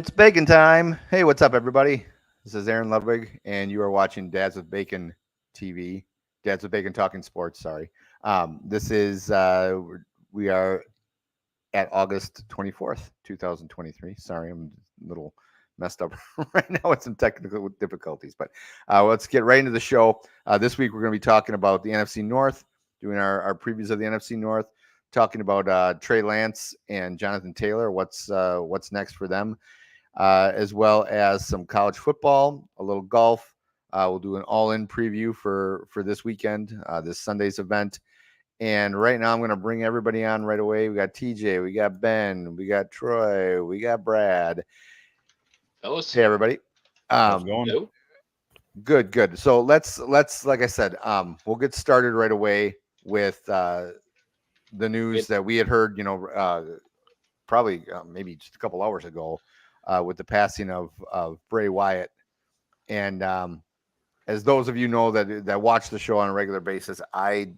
It's bacon time. Hey, what's up, everybody? This is Aaron Ludwig, and you are watching Dads with Bacon TV. Dads with Bacon Talking Sports. Sorry. This is we are at August 24th, 2023. Sorry, I'm a little messed up right now with some technical difficulties, but let's get right into the show. This week we're going to be talking about the NFC North, doing our previews of the NFC North, talking about Trey Lance and Jonathan Taylor. What's next for them? As well as some college football, a little golf. We'll do an all-in preview for this weekend, this Sunday's event. And right now, I'm going to bring everybody on right away. We got TJ, we got Ben, we got Troy, we got Brad. Hey, everybody. How's it going? Hello? Good. So let's like I said, we'll get started right away with the news that we had heard. Probably maybe just a couple hours ago, with the passing of Bray Wyatt. And as those of you know that watch the show on a regular basis, I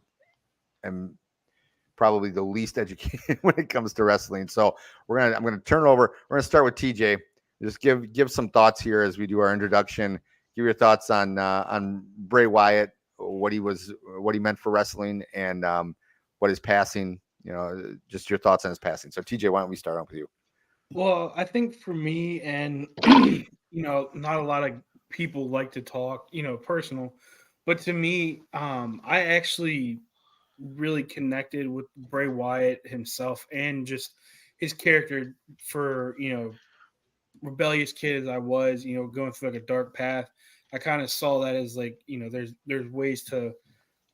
am probably the least educated when it comes to wrestling. So I'm gonna turn it over. We're gonna start with TJ. Just give some thoughts here as we do our introduction. Give your thoughts on Bray Wyatt, what he meant for wrestling, and what his passing. Just your thoughts on his passing. So TJ, why don't we start off with you? Well, I think for me, and not a lot of people like to talk, personal, but to me, I actually really connected with Bray Wyatt himself and just his character for, rebellious kid as I was, going through like a dark path. I kind of saw that as like, there's ways to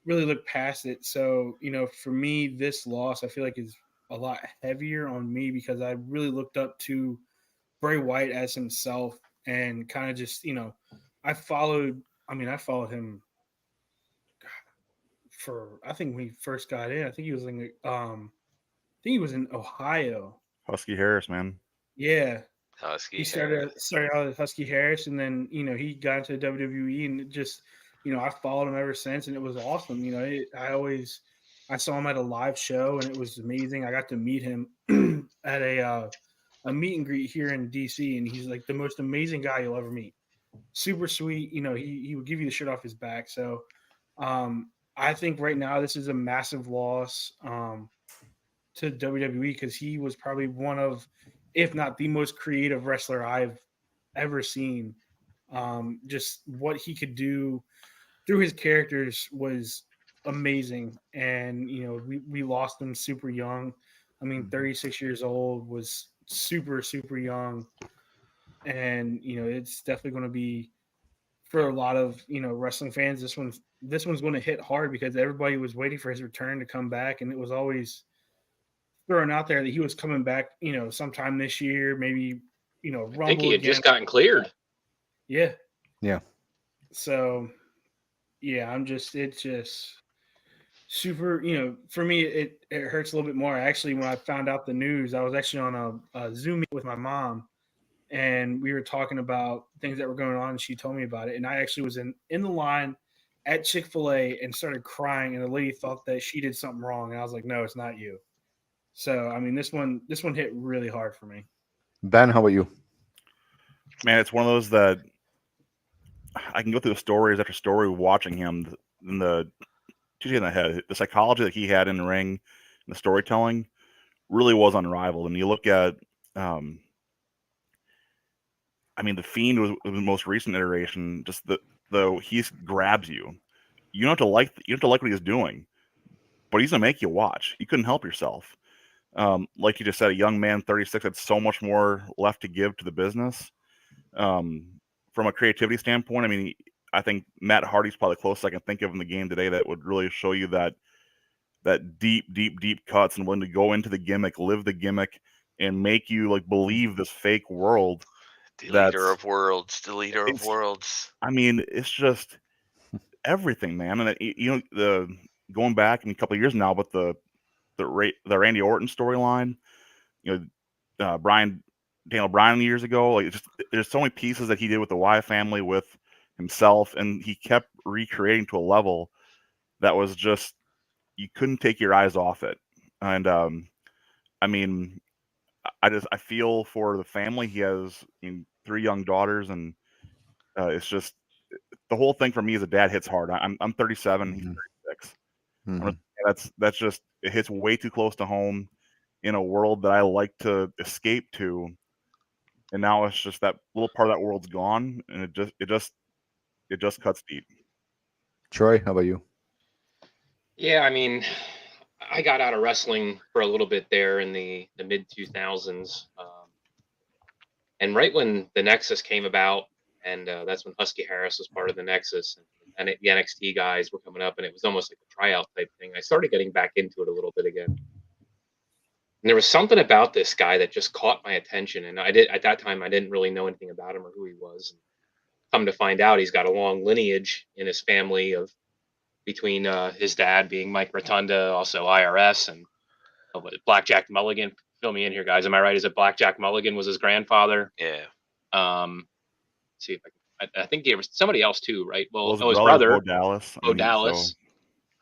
really look past it. So, for me, this loss, I feel like is a lot heavier on me because I really looked up to Bray Wyatt as himself and kind of just, I followed him for, I think when he first got in, I think he was in Ohio. Husky Harris, man. Yeah. Husky He Harris. started out with Husky Harris, and then he got into the WWE, and it just I followed him ever since, and it was awesome. I saw him at a live show, and it was amazing. I got to meet him at a meet and greet here in DC, and he's like the most amazing guy you'll ever meet. Super sweet. He would give you the shirt off his back. So I think right now this is a massive loss to WWE because he was probably one of, if not the most creative wrestler I've ever seen. Just what he could do through his characters was amazing. And, we lost him super young. 36 years old was super, super young. And, it's definitely going to be for a lot of, wrestling fans. This one's going to hit hard because everybody was waiting for his return to come back. And it was always thrown out there that he was coming back, sometime this year, maybe, Rumble I think he had again. just gotten cleared. Yeah. Yeah. So, yeah, it's just super, for me, it hurts a little bit more. Actually, when I found out the news, I was actually on a Zoom meeting with my mom, and we were talking about things that were going on, and she told me about it. And I actually was in the line at Chick-fil-A and started crying, and the lady thought that she did something wrong. And I was like, no, it's not you. So, this one hit really hard for me. Ben, how about you? Man, it's one of those that I can go through the stories after story watching him and the TJ in the head, the psychology that he had in the ring, and the storytelling really was unrivaled. And you look at, the Fiend was the most recent iteration. Just though he grabs you, you don't have to like what he's doing, but he's gonna make you watch. You couldn't help yourself. Like you just said, a young man, 36, had so much more left to give to the business. From a creativity standpoint, I think Matt Hardy's probably the closest I can think of in the game today that would really show you that deep cuts and willing to go into the gimmick, live the gimmick, and make you like believe this fake world. Deleter of worlds. It's just everything, man. And going back a couple of years now, but the Randy Orton storyline, Daniel Bryan years ago, like there's so many pieces that he did with the Wyatt family, with himself, and he kept recreating to a level that was just, you couldn't take your eyes off it. And I feel for the family. He has 3 young daughters, and it's just the whole thing for me as a dad hits hard. I'm 37, he's 36. That's just, it hits way too close to home in a world that I like to escape to, and now it's just that little part of that world's gone, and it just cuts deep. Troy, how about you? Yeah, I mean, I got out of wrestling for a little bit there in the mid 2000s, and right when the Nexus came about, and that's when Husky Harris was part of the Nexus, and the NXT guys were coming up, and it was almost like a tryout type thing. I started getting back into it a little bit again. And there was something about this guy that just caught my attention, and at that time I didn't really know anything about him or who he was. And come to find out, he's got a long lineage in his family of between his dad being Mike Rotunda, also IRS, and Blackjack Mulligan. Fill me in here, guys. Am I right? Is it Blackjack Mulligan was his grandfather? Yeah. See if I think there was somebody else too, right? Well, His his brother, Bo Dallas. Dallas.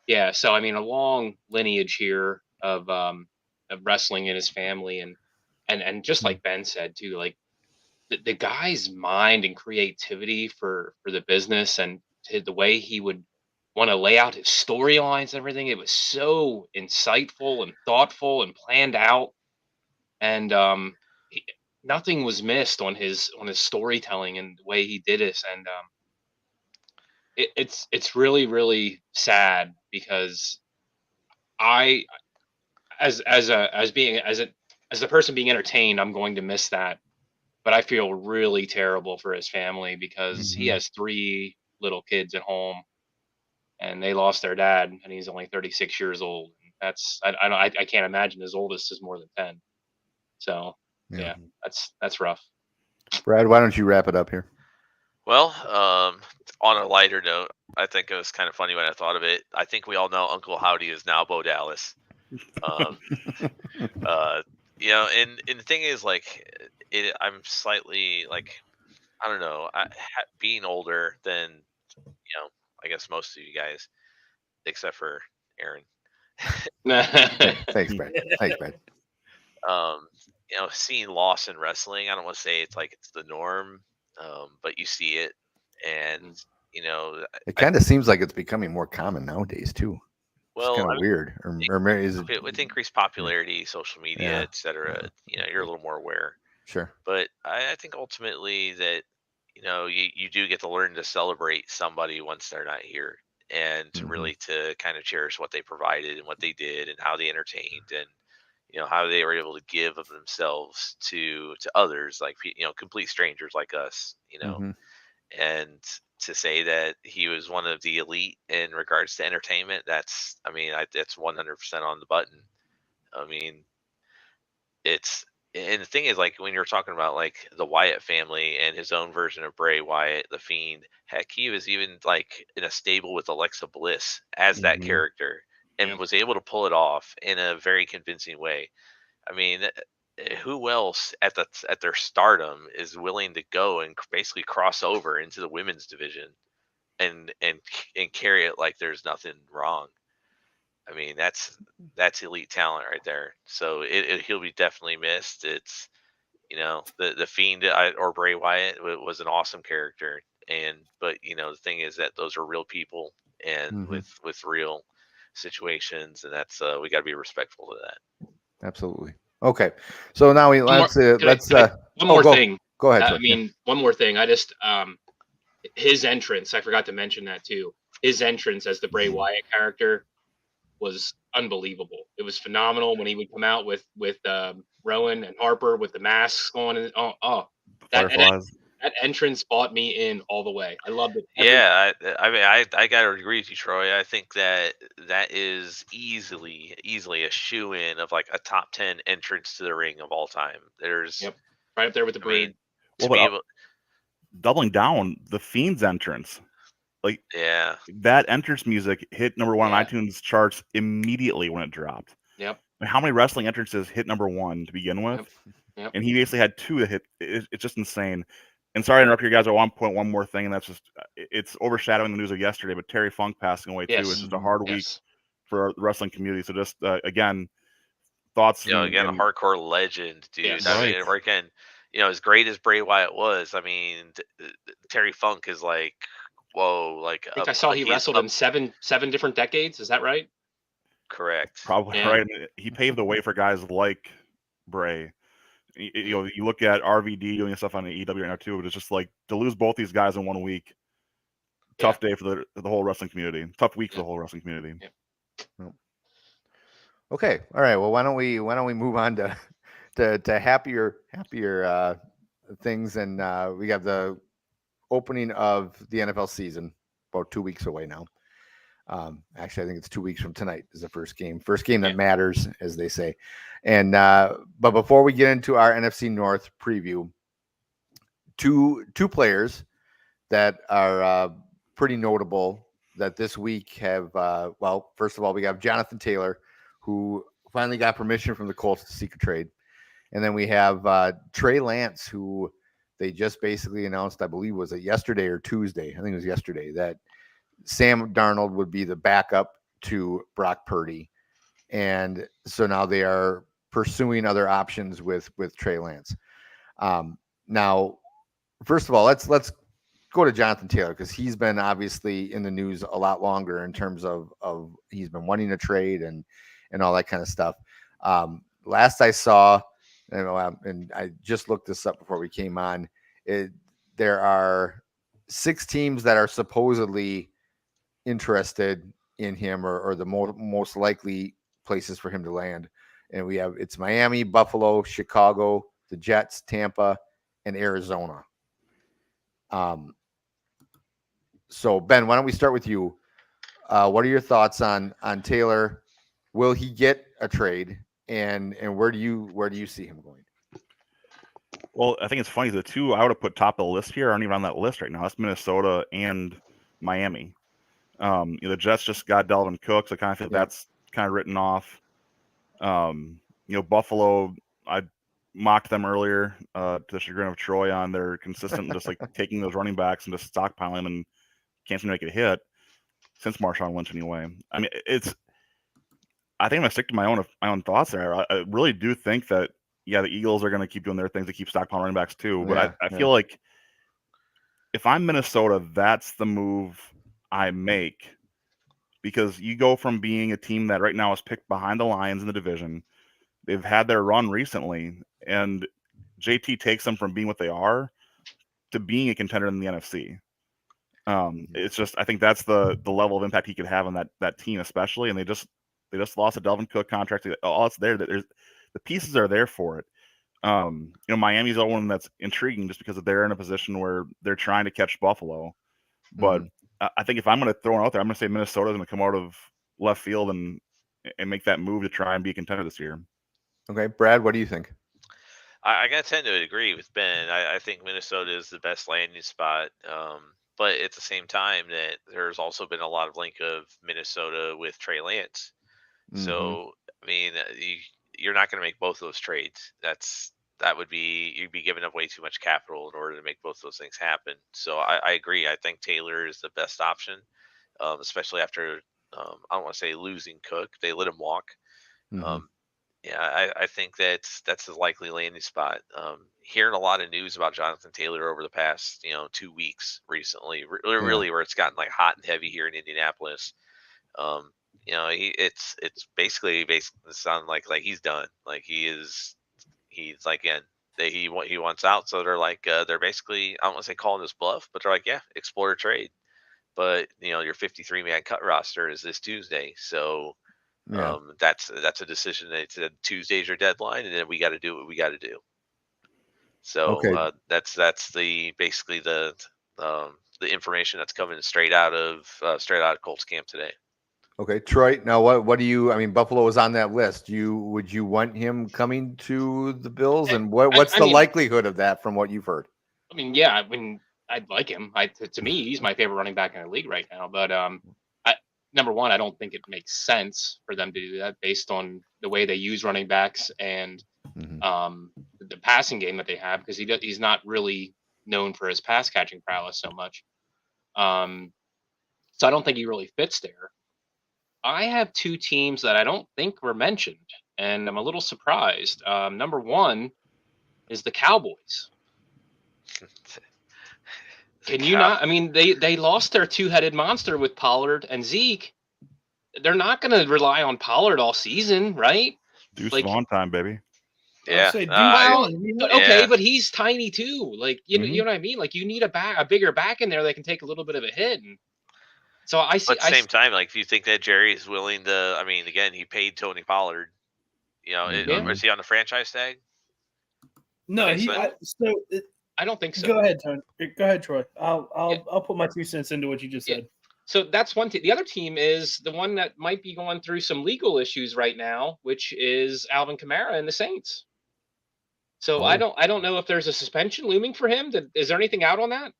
Yeah. So I mean, a long lineage here of wrestling in his family, and just like Ben said too, like the guy's mind and creativity for the business, and the way he would want to lay out his storylines and everything. It was so insightful and thoughtful and planned out, and nothing was missed on his storytelling and the way he did this. And it's really, really sad, because I, as the person being entertained, I'm going to miss that. But I feel really terrible for his family, because he has 3 little kids at home, and they lost their dad, and he's only 36 years old. That's I can't imagine his oldest is more than 10. So yeah, that's rough. Brad, why don't you wrap it up here? Well, on a lighter note, I think it was kind of funny when I thought of it. I think we all know Uncle Howdy is now Bo Dallas. And the thing is, like, I'm slightly, like, I don't know, being older than, I guess most of you guys, except for Aaron. Thanks, Brad. Thanks, Brad. Seeing loss in wrestling, I don't want to say it's like it's the norm, but you see it, and it kind of seems like it's becoming more common nowadays too. Well, it's kind of weird. Or is it, with increased popularity, social media, etc., you're a little more aware. Sure. But I think ultimately that you do get to learn to celebrate somebody once they're not here, and really to kind of cherish what they provided and what they did and how they entertained, and how they were able to give of themselves to others, like complete strangers like us, and to say that he was one of the elite in regards to entertainment, that's 100% on the button. I mean, and the thing is, like, when you're talking about like the Wyatt family and his own version of Bray Wyatt, the Fiend, heck, he was even like in a stable with Alexa Bliss as that character, and was able to pull it off in a very convincing way. I mean, who else at their stardom is willing to go and basically cross over into the women's division and carry it like there's nothing wrong? I mean, that's elite talent right there. So he'll be definitely missed. It's the Fiend or Bray Wyatt was an awesome character, but the thing is that those are real people, and with real situations, and that's we got to be respectful to that. Absolutely. Okay, so now let's one more thing. Go ahead. One more thing. I just his entrance. I forgot to mention that too. His entrance as the Bray Wyatt character was unbelievable. It was phenomenal when he would come out with Rowan and Harper with the masks on, and that entrance bought me in all the way. I loved it. Yeah, I gotta agree with you, Troy. I think that is easily a shoe-in of like a top 10 entrance to the ring of all time. There's right up there with the Braid. Doubling down, the Fiend's entrance, like that entrance music hit number 1 on iTunes charts immediately when it dropped. Yep. I mean, how many wrestling entrances hit number 1 to begin with? Yep. And he basically had 2 that hit. It's just insane. And sorry to interrupt you guys. I want to point one more thing, and that's just it's overshadowing the news of yesterday. But Terry Funk passing away too. It's just a hard week for the wrestling community. So just again, thoughts? Again, a hardcore legend, dude. Yes. I mean, Right. or again, as great as Bray Wyatt was, I mean, Terry Funk is like, whoa, like I think I saw he he's wrestled up. in seven different decades. Is that right? Correct. Probably Yeah. right. He paved the way for guys like Bray. You look at RVD doing stuff on the EW right now too, but it's just like to lose both these guys in 1 week. Tough day for the whole wrestling community. Tough week for the whole wrestling community. Yeah. Okay. All right. Well, why don't we move on to happier things, and we got the opening of the NFL season about 2 weeks away now. Actually, I think it's 2 weeks from tonight is the first game that matters, as they say. And but before we get into our NFC North preview, two players that are pretty notable that this week have well, first of all, we have Jonathan Taylor, who finally got permission from the Colts to seek a trade. And then we have Trey Lance, who they just basically announced, I believe, was it yesterday or Tuesday? I think it was yesterday, that Sam Darnold would be the backup to Brock Purdy. And so now they are pursuing other options with Trey Lance. Now, first of all, let's go to Jonathan Taylor, because he's been obviously in the news a lot longer in terms of he's been wanting a trade and all that kind of stuff. Last I saw, and I just looked this up before we came on, there are 6 teams that are supposedly interested in him, or the most likely places for him to land. And it's Miami, Buffalo, Chicago, the Jets, Tampa, and Arizona. So Ben, why don't we start with you? What are your thoughts on Taylor? Will he get a trade, and where do you see him going? Well, I think it's funny. The two I would have put top of the list here aren't even on that list right now. That's Minnesota and Miami. The Jets just got Dalvin Cook, so I kind of feel that's kind of written off. Buffalo, I mocked them earlier to the chagrin of Troy on their consistent just like taking those running backs and just stockpiling them and can't seem to make it hit since Marshawn Lynch anyway. I mean, I think I'm gonna stick to my own thoughts there. I really do think that the Eagles are gonna keep doing their things to keep stockpiling running backs too. But I feel like if I'm Minnesota, that's the move I make, because you go from being a team that right now is picked behind the Lions in the division. They've had their run recently, and JT takes them from being what they are to being a contender in the NFC. It's just, I think that's the level of impact he could have on that team, especially. And they just lost a Dalvin Cook contract. All it's there, that the pieces are there for it. Miami's the one that's intriguing just because they're in a position where they're trying to catch Buffalo. But I think if I'm going to throw it out there, I'm going to say Minnesota's going to come out of left field and make that move to try and be a contender this year. Okay, Brad, what do you think? I gotta tend to agree with Ben. I think Minnesota is the best landing spot. But at the same time, that there's also been a lot of link of Minnesota with Trey Lance. So I mean, you're not going to make both of those trades. You'd be giving up way too much capital in order to make both those things happen. So I agree. I think Taylor is the best option, especially after I don't want to say losing Cook. They let him walk. I think that's a likely landing spot. Hearing a lot of news about Jonathan Taylor over the past 2 weeks recently, really where it's gotten like hot and heavy here in Indianapolis. It's basically sound like he's done. Like he's like, again, he wants out. So they're like they're basically, I don't want to say calling this bluff, but they're like, yeah, explore a trade. But your 53-man cut roster is this Tuesday, so that's a decision that said Tuesday's your deadline, and then we got to do what we got to do. So that's basically the information that's coming straight out of Colts camp today. Okay, Troy. Now, what do you? I mean, Buffalo is on that list. Would you want him coming to the Bills? And what's the likelihood of that from what you've heard? I mean, yeah, I'd like him. To me, he's my favorite running back in the league right now. But number one, I don't think it makes sense for them to do that based on the way they use running backs and the passing game that they have, because he's not really known for his pass catching prowess so much. So I don't think he really fits there. I have 2 teams that I don't think were mentioned, and I'm a little surprised. Number one is the Cowboys. Can you not? I mean, they lost their two-headed monster with Pollard and Zeke. They're not going to rely on Pollard all season, right? Deuce Like- Vaughn time, baby. Yeah. Say, Okay, but he's tiny too. Like you Mhm. know what I mean? Like you need a bigger back in there that can take a little bit of a hit. And so I see. But at the same time, like if you think that Jerry's willing to, I mean, again, he paid Tony Pollard. You know, Mhm. is he on the franchise tag? No, Okay, so- I don't think so. Go ahead, Tony. Go ahead, Troy. I'll put my 2 cents into what you just said. So that's one team. The other team is the one that might be going through some legal issues right now, which is Alvin Kamara and the Saints. So I don't know if there's a suspension looming for him. Is there anything out on that?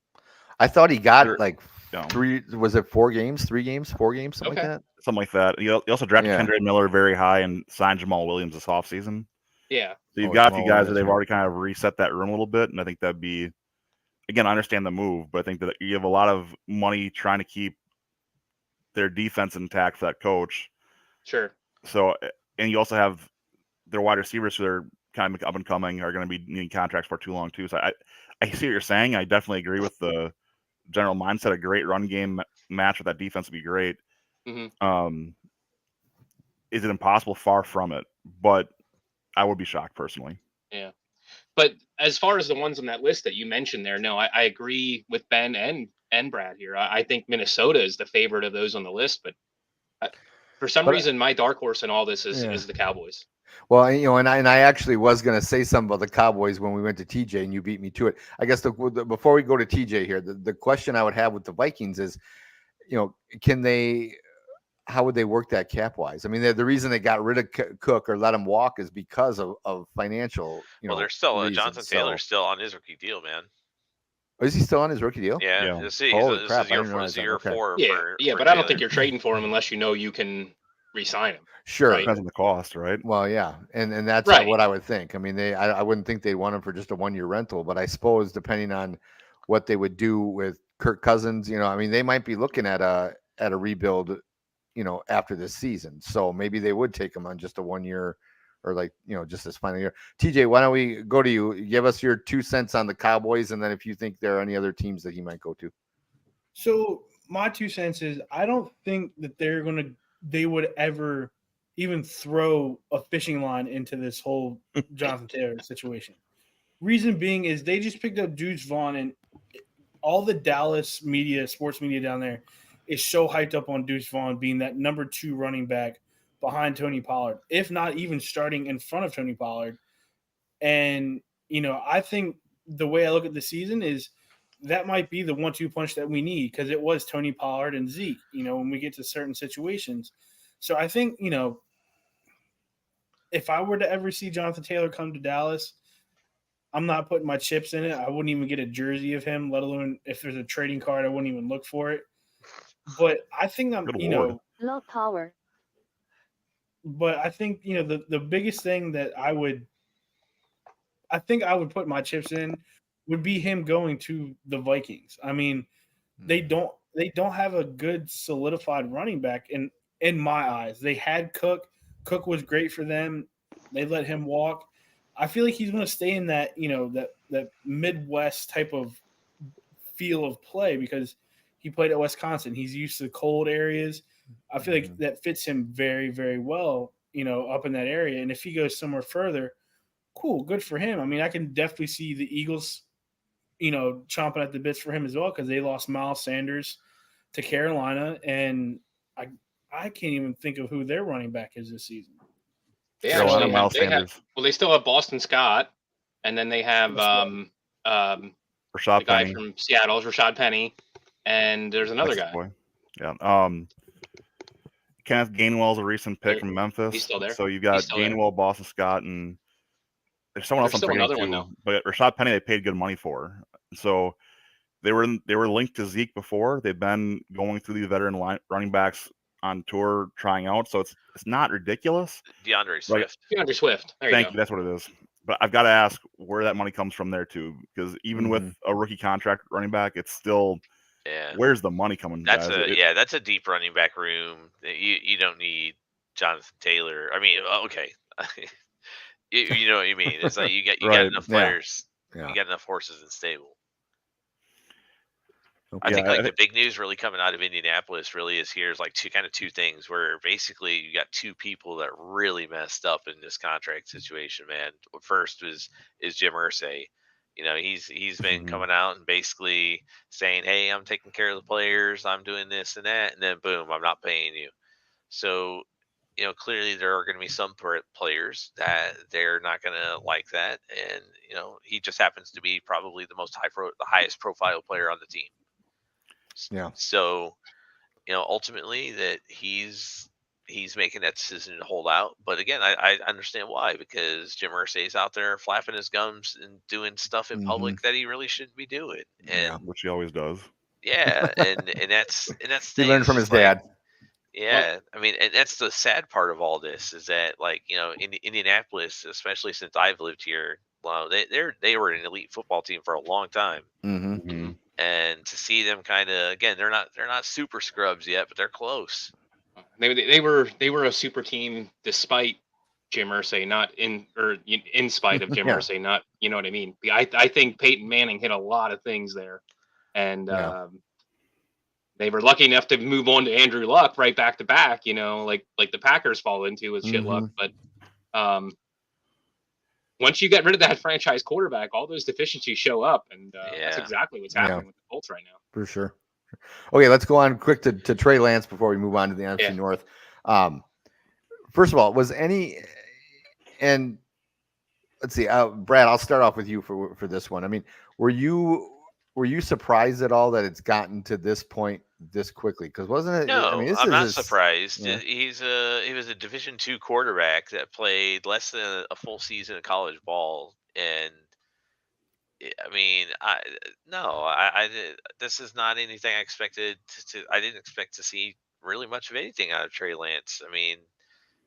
I thought he got Sure. like No. 3. Was it 4 games? 3 games? 4 games? Something Okay. like that. Something like that. He also drafted Yeah. Kendrick Miller very high and signed Jamal Williams this offseason. Yeah. So you've Oh, got a Jamal few guys that Williams, they've right. already kind of reset that room a little bit, and I think that'd be, again, I understand the move, but I think that you have a lot of money trying to keep their defense intact for that coach. Sure. So, and you also have their wide receivers who are kind of up and coming are going to be needing contracts for too long too. So I see what you're saying. I definitely agree with the general mindset. A great run game match with that defense would be great. Mhm. Is it impossible? Far from it, but I would be shocked personally. Yeah. But as far as the ones on that list that you mentioned there, no, I agree with Ben and Brad here. I think Minnesota is the favorite of those on the list, but for some reason, my dark horse in all this is the Cowboys. Well, and I actually was going to say something about the Cowboys when we went to TJ, and you beat me to it. I guess before we go to TJ here, the question I would have with the Vikings is, how would they work that cap wise? I mean, the reason they got rid of Cook or let him walk is because of financial. Well, there's still reasons. Jonathan Taylor's still on his rookie deal, man. Is he still on his rookie deal? Yeah, Yeah. you'll see. Holy This crap, is I year didn't 4. realize This is that. year Okay. 4. Yeah, for but I don't Taylor. think you're trading for him unless you know you can re-sign him. Sure. Right. Depends on the cost, right? Well, yeah, and that's Right. what I would think. I mean, I wouldn't think they'd want him for just a 1-year rental, but I suppose depending on what they would do with Kirk Cousins, I mean, they might be looking at a rebuild, after this season. So maybe they would take him on just a 1-year or just this final year. TJ, why don't we go to you? Give us your 2 cents on the Cowboys, and then if you think there are any other teams that he might go to. So my 2 cents is I don't think that they would ever even throw a fishing line into this whole Jonathan Taylor situation. Reason being is they just picked up Deuce Vaughn, and all the Dallas media, sports media down there is so hyped up on Deuce Vaughn being that number 2 running back behind Tony Pollard, if not even starting in front of Tony Pollard. And, I think the way I look at the season is that might be the 1-2 punch that we need, because it was Tony Pollard and Zeke, when we get to certain situations. So I think, if I were to ever see Jonathan Taylor come to Dallas, I'm not putting my chips in it. I wouldn't even get a jersey of him, let alone if there's a trading card, I wouldn't even look for it. But I think low power. But I think, the biggest thing that I would put my chips in would be him going to the Vikings. I mean, they don't have a good solidified running back in my eyes. They had Cook. Cook was great for them. They let him walk. I feel like he's going to stay in that, that Midwest type of feel of play because he played at Wisconsin. He's used to cold areas. I feel like that fits him very, very well, up in that area. And if he goes somewhere further, cool, good for him. I mean, I can definitely see the Eagles, chomping at the bits for him as well, because they lost Miles Sanders to Carolina, and I can't even think of who their running back is this season. They Carolina, actually Miles have, Sanders. they still have Boston Scott, and then they have Rashad the guy Penny. from Seattle, Rashad Penny, and there's another Texas guy. boy. Yeah. Kenneth Gainwell's a recent pick from Memphis. He's still there. So you've got He's still there. Gainwell, Boston Scott, and there's someone else There's I'm still forgetting another one, too. though. But Rashad Penny, they paid good money for. So they were linked to Zeke before. They've been going through these veteran running backs on tour trying out. So it's not ridiculous. DeAndre Swift. DeAndre Swift. There Thank you you. That's what it is. But I've got to ask where that money comes from there too, because even with a rookie contract running back, it's still where's the money coming? That's guys? that's a deep running back room. You don't need Jonathan Taylor. I mean, okay, you know what you mean. It's like you got Right, enough yeah. players, Yeah. you got enough horses in stable. Okay. I think like the big news really coming out of Indianapolis really is here's like two things where basically you got two people that really messed up in this contract situation, man. First is Jim Irsay. You know, he's been Mhm. coming out and basically saying, "Hey, I'm taking care of the players, I'm doing this and that," and then boom, I'm not paying you. So, you know, clearly there are going to be some players that they're not going to like that, and you know, he just happens to be probably the the highest profile player on the team. Yeah. So, you know, ultimately that he's making that decision to hold out. But again, I understand why, because Jim Irsay's out there flapping his gums and doing stuff in Mhm. public that he really shouldn't be doing. And Yeah. which he always does. yeah, and that's the He thing. learned It's from his just like, dad. yeah, I mean, and that's the sad part of all this is that, like, you know, in Indianapolis, especially since I've lived here, well, they were an elite football team for a long time, Mm-hmm. Mhm. and to see them kind of again, they're not super scrubs yet, but they're close. They were a super team despite Jim Irsay, not in spite of Jim Yeah. Irsay, not, you know what I mean. I think Peyton Manning hit a lot of things there, and Yeah. they were lucky enough to move on to Andrew Luck right back to back. You know, like the Packers fall into with shit luck. Mhm. But once you get rid of that franchise quarterback, all those deficiencies show up, and that's Yeah. exactly what's Yeah. happening with the Colts right now. For sure. Okay, let's go on quick to Trey Lance before we move on to the NFC Yeah. North. First of all, was any and let's see, Brad, I'll start off with you for this one. I mean, were you surprised at all that it's gotten to this point this quickly? Because wasn't it? I mean, No, this I'm is not surprised. yeah. He was a Division II quarterback that played less than a full season of college ball, and I mean, this is not anything I expected to. I didn't expect to see really much of anything out of Trey Lance. I mean,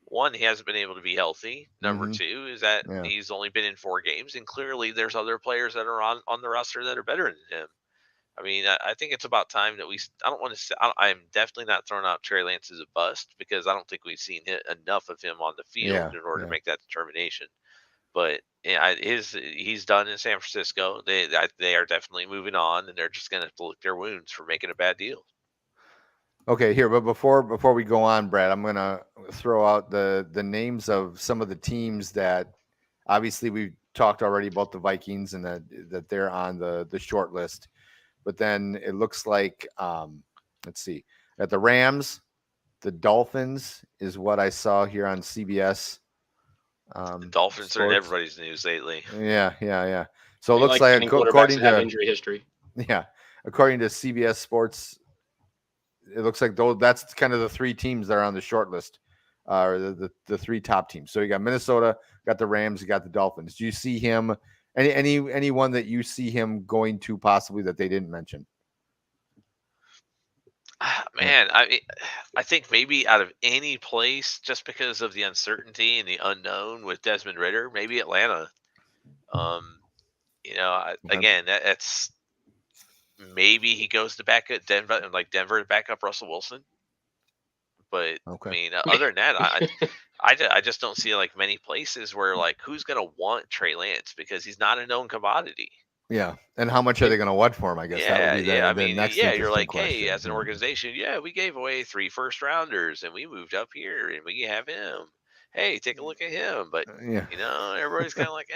one, he hasn't been able to be healthy. Number Mhm. two is that Yeah. he's only been in 4 games, and clearly there's other players that are on the roster that are better than him. I mean, I think it's about time that I don't want to say. I'm definitely not throwing out Trey Lance as a bust because I don't think we've seen enough of him on the field Yeah. in order Yeah. to make that determination. But yeah, he's done in San Francisco. They are definitely moving on, and they're just going to have to lick their wounds for making a bad deal. Okay, here, but before we go on, Brad, I'm gonna throw out the names of some of the teams that obviously we've talked already about the Vikings and that they're on the short list. But then it looks like let's see, at the Rams, the Dolphins is what I saw here on CBS. The Dolphins are in Sports. everybody's news lately. Yeah. So it They looks like getting quarterbacks according that have to injury history. according to CBS Sports, it looks like that's kind of the 3 teams that are on the short list, or the 3 top teams. So you got Minnesota, got the Rams, you got the Dolphins. Do you see him anyone that you see him going to possibly that they didn't mention? Man, I think maybe out of any place, just because of the uncertainty and the unknown with Desmond Ritter, maybe Atlanta. You know, again, that's maybe he goes to back at Denver, like Denver to back up Russell Wilson. But Okay. I mean, other than that, I just don't see like many places where like who's gonna want Trey Lance because he's not a known commodity. Yeah, and how much are they going to what for him? I guess that would be Yeah. I the mean, next you're interesting like, question. hey, as an Yeah. organization, yeah, we gave away 3 first-rounders and we moved up here and we have him. Hey, take a look at him. But Yeah. you know, everybody's kind of like,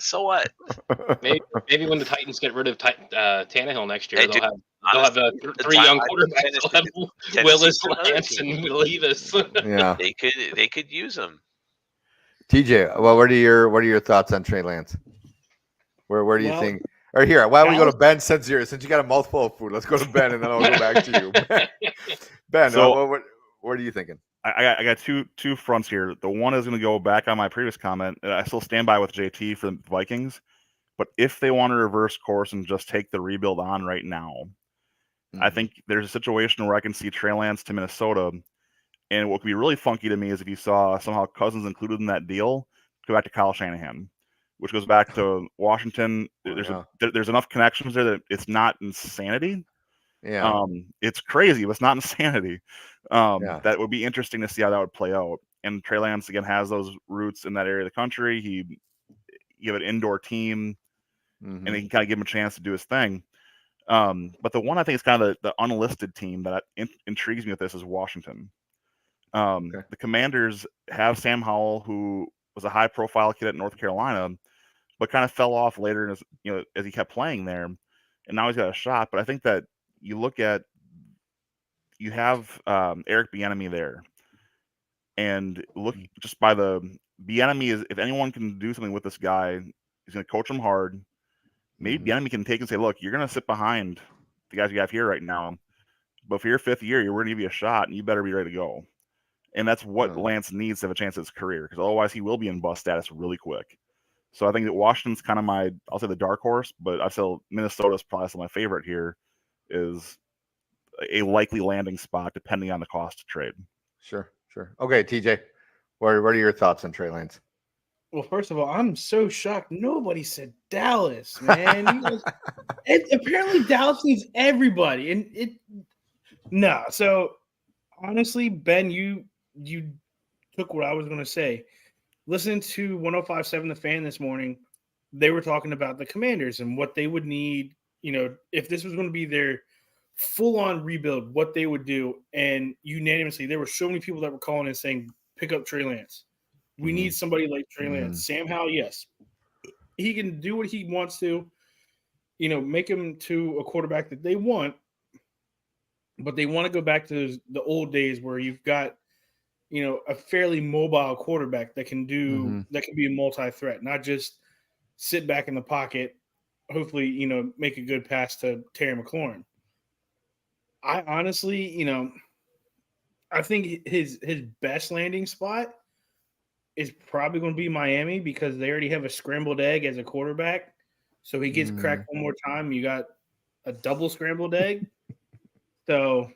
so what? Maybe when the Titans get rid of Tannehill next year, Hey, they'll dude, have honestly, the 3 young I think quarterbacks. They'll have Tennessee Willis, is another Lance, team. and Levis. Yeah. They could use him. TJ, well, what are your thoughts on Trey Lance? Where do you Well, think? Or here, why don't we go to Dallas- Ben since you got a mouthful of food? Let's go to Ben and then I'll go back to you. Ben, So- what are you thinking? I got two fronts here. The one is going to go back on my previous comment. I still stand by with JT for the Vikings, but if they want to reverse course and just take the rebuild on right now, I think there's a situation where I can see Trey Lance to Minnesota, and what could be really funky to me is if you saw somehow Cousins included in that deal, go back to Kyle Shanahan, which goes back to Washington. There's enough connections there that it's not insanity. Yeah. It's crazy, but it's not insanity. Yeah. That would be interesting to see how that would play out. and Trey Lance again has those roots in that area of the country. You have an indoor team, and they can kind of give him a chance to do his thing. But the one I think is kind of the unlisted team that intrigues me with this is Washington. The Commanders have Sam Howell, who was a high-profile kid at North Carolina, but kind of fell off later as he kept playing there, and now he's got a shot. But I think that you have Eric Bieniemy there, and look just by the Bieniemy is, if anyone can do something with this guy, he's going to coach him hard. Maybe Bieniemy can take and say, look, you're going to sit behind the guys you have here right now, but for your 5th year, we're going to give you a shot, and you better be ready to go. And that's what Lance needs to have a chance at his career, because otherwise he will be in bust status really quick. So I think that Washington's kind of I'll say the dark horse, but I feel Minnesota's probably still my favorite here, is a likely landing spot depending on the cost to trade. Sure. Okay, TJ, what are your thoughts on Trey Lance? Well, first of all, I'm so shocked. Nobody said Dallas, man. Apparently Dallas needs everybody, and So honestly, Ben, you took what I was going to say. Listen to 105.7 The Fan this morning. They were talking about the Commanders and what they would need, if this was going to be their full-on rebuild, what they would do. And unanimously, there were so many people that were calling and saying, pick up Trey Lance. We need somebody like Trey Lance. Sam Howell, yes. He can do what he wants to, make him to a quarterback that they want. But they want to go back to the old days where you've got, a fairly mobile quarterback that can that can be a multi-threat, not just sit back in the pocket, hopefully, make a good pass to Terry McLaurin. I honestly, I think his best landing spot is probably going to be Miami, because they already have a scrambled egg as a quarterback. So he gets cracked one more time, you got a double scrambled egg. So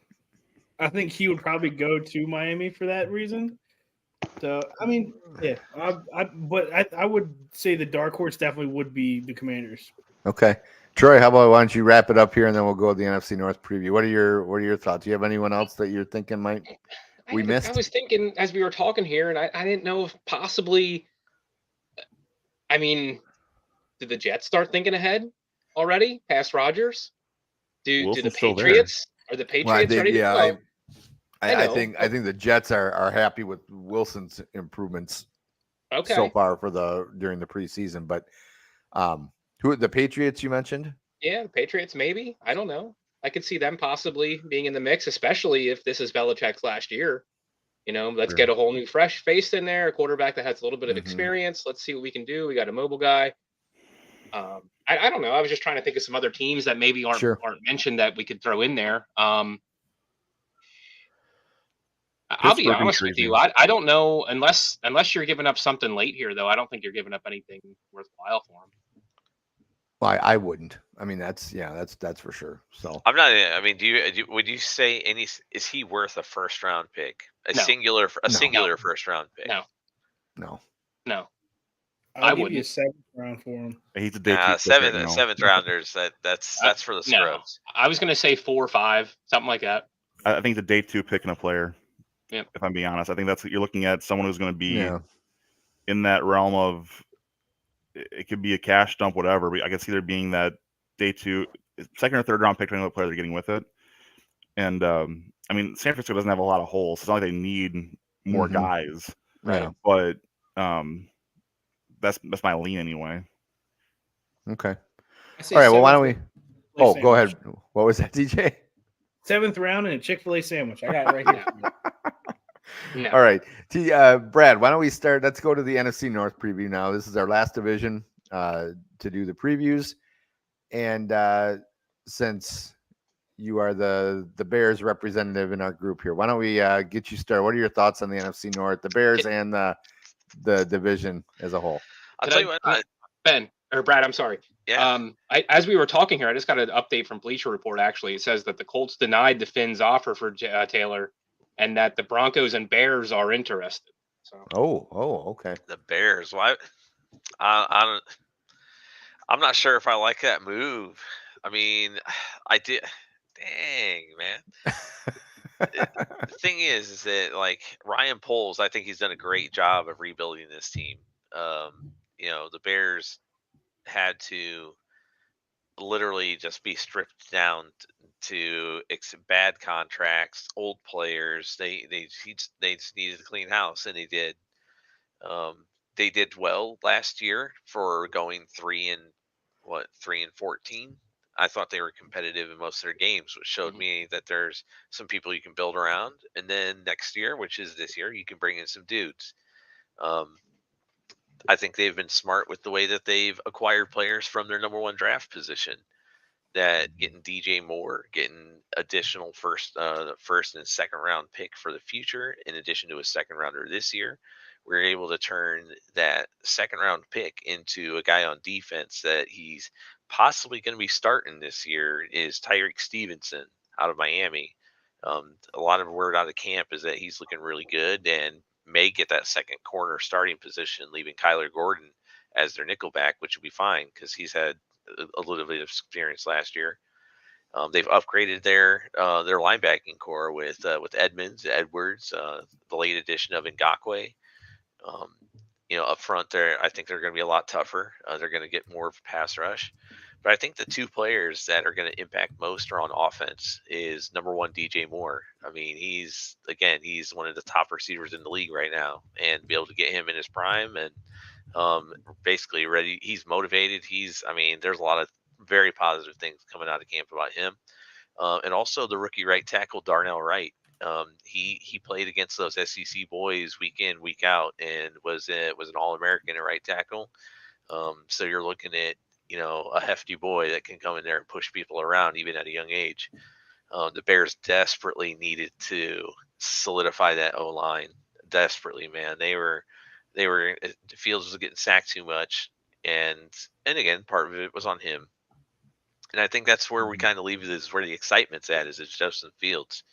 I think he would probably go to Miami for that reason. So, I mean, yeah. I would say the dark horse definitely would be the Commanders. Okay. Troy, how about why don't you wrap it up here, and then we'll go to the NFC North preview. What are your thoughts? Do you have anyone else that you're thinking we missed? I was thinking as we were talking here, and I didn't know if possibly – I mean, did the Jets start thinking ahead already past Rodgers? Do the Patriots – are the Patriots ready to go? I think the Jets are happy with Wilson's improvements so far during the preseason. But who the Patriots you mentioned? Yeah, the Patriots maybe. I don't know. I could see them possibly being in the mix, especially if this is Belichick's last year. Let's get a whole new fresh face in there, a quarterback that has a little bit of experience. Let's see what we can do. We got a mobile guy. I don't know. I was just trying to think of some other teams that maybe aren't mentioned that we could throw in there. I'll be honest with you. I don't know unless you're giving up something late here, though. I don't think you're giving up anything worthwhile for him. Well, I wouldn't. I mean, that's for sure. So I'm not. I mean, would you say is he worth a first round pick? Singular first round pick? No. I'll give you a 7th round for him. He's a day seventh rounders. That's for the scrubs. I was going to say 4 or 5, something like that. I think the day 2 pick in a player. Yeah. If I'm being honest, I think that's what you're looking at. Someone who's going to be in that realm of, it could be a cash dump, whatever. But I guess either being that day 2, 2nd or 3rd round pick, depending on the player they're getting with it. And I mean, San Francisco doesn't have a lot of holes. It's not like they need more guys, right? But that's my lean anyway. Okay. All right. Well, why don't we? Oh, go ahead. What was that, DJ? 7th round and a Chick-fil-A sandwich. I got it right here. No. All right. Brad, why don't we start? Let's go to the NFC North preview now. This is our last division to do the previews. And since you are the Bears representative in our group here, why don't we get you started? What are your thoughts on the NFC North, the Bears, and the division as a whole? I'll tell you what. Ben, or Brad, I'm sorry. Yeah. As we were talking here, I just got an update from Bleacher Report, actually. It says that the Colts denied the Finns' offer for Taylor, and that the Broncos and Bears are interested. So. Okay. The Bears. Why? I'm not sure if I like that move. I mean, I did. Dang, man. The thing is that like Ryan Poles, I think he's done a great job of rebuilding this team. The Bears had to literally just be stripped down to bad contracts, old players. They just needed to clean house, and they did. Um, they did well last year for going 3-14. I thought they were competitive in most of their games, which showed Mhm. me that there's some people you can build around. And then next year, which is this year, you can bring in some dudes. Um, I think they've been smart with the way that they've acquired players from their number one draft position. That getting DJ Moore, getting additional first and second round pick for the future, in addition to a second rounder this year, we're able to turn that second round pick into a guy on defense that he's possibly going to be starting this year is Tyreek Stevenson out of Miami. A lot of word out of camp is that he's looking really good and may get that second corner starting position, leaving Kyler Gordon as their nickelback, which would be fine because he's had a little bit of experience last year. They've upgraded their linebacking core with Edmonds, Edwards, the late addition of Ngakwe. Um, up front there, I think they're going to be a lot tougher. They're going to get more of a pass rush. But I think the two players that are going to impact most are on offense is number one DJ Moore. I mean, he's one of the top receivers in the league right now, and be able to get him in his prime and basically ready. He's motivated. There's a lot of very positive things coming out of camp about him, and also the rookie right tackle Darnell Wright. He played against those SEC boys week in week out and was an All American at right tackle. So you're looking at a hefty boy that can come in there and push people around even at a young age. The Bears desperately needed to solidify that O line. Desperately, man. Fields was getting sacked too much, and again, part of it was on him. And I think that's where we kind of leave it is where the excitement's at is it's Justin Fields.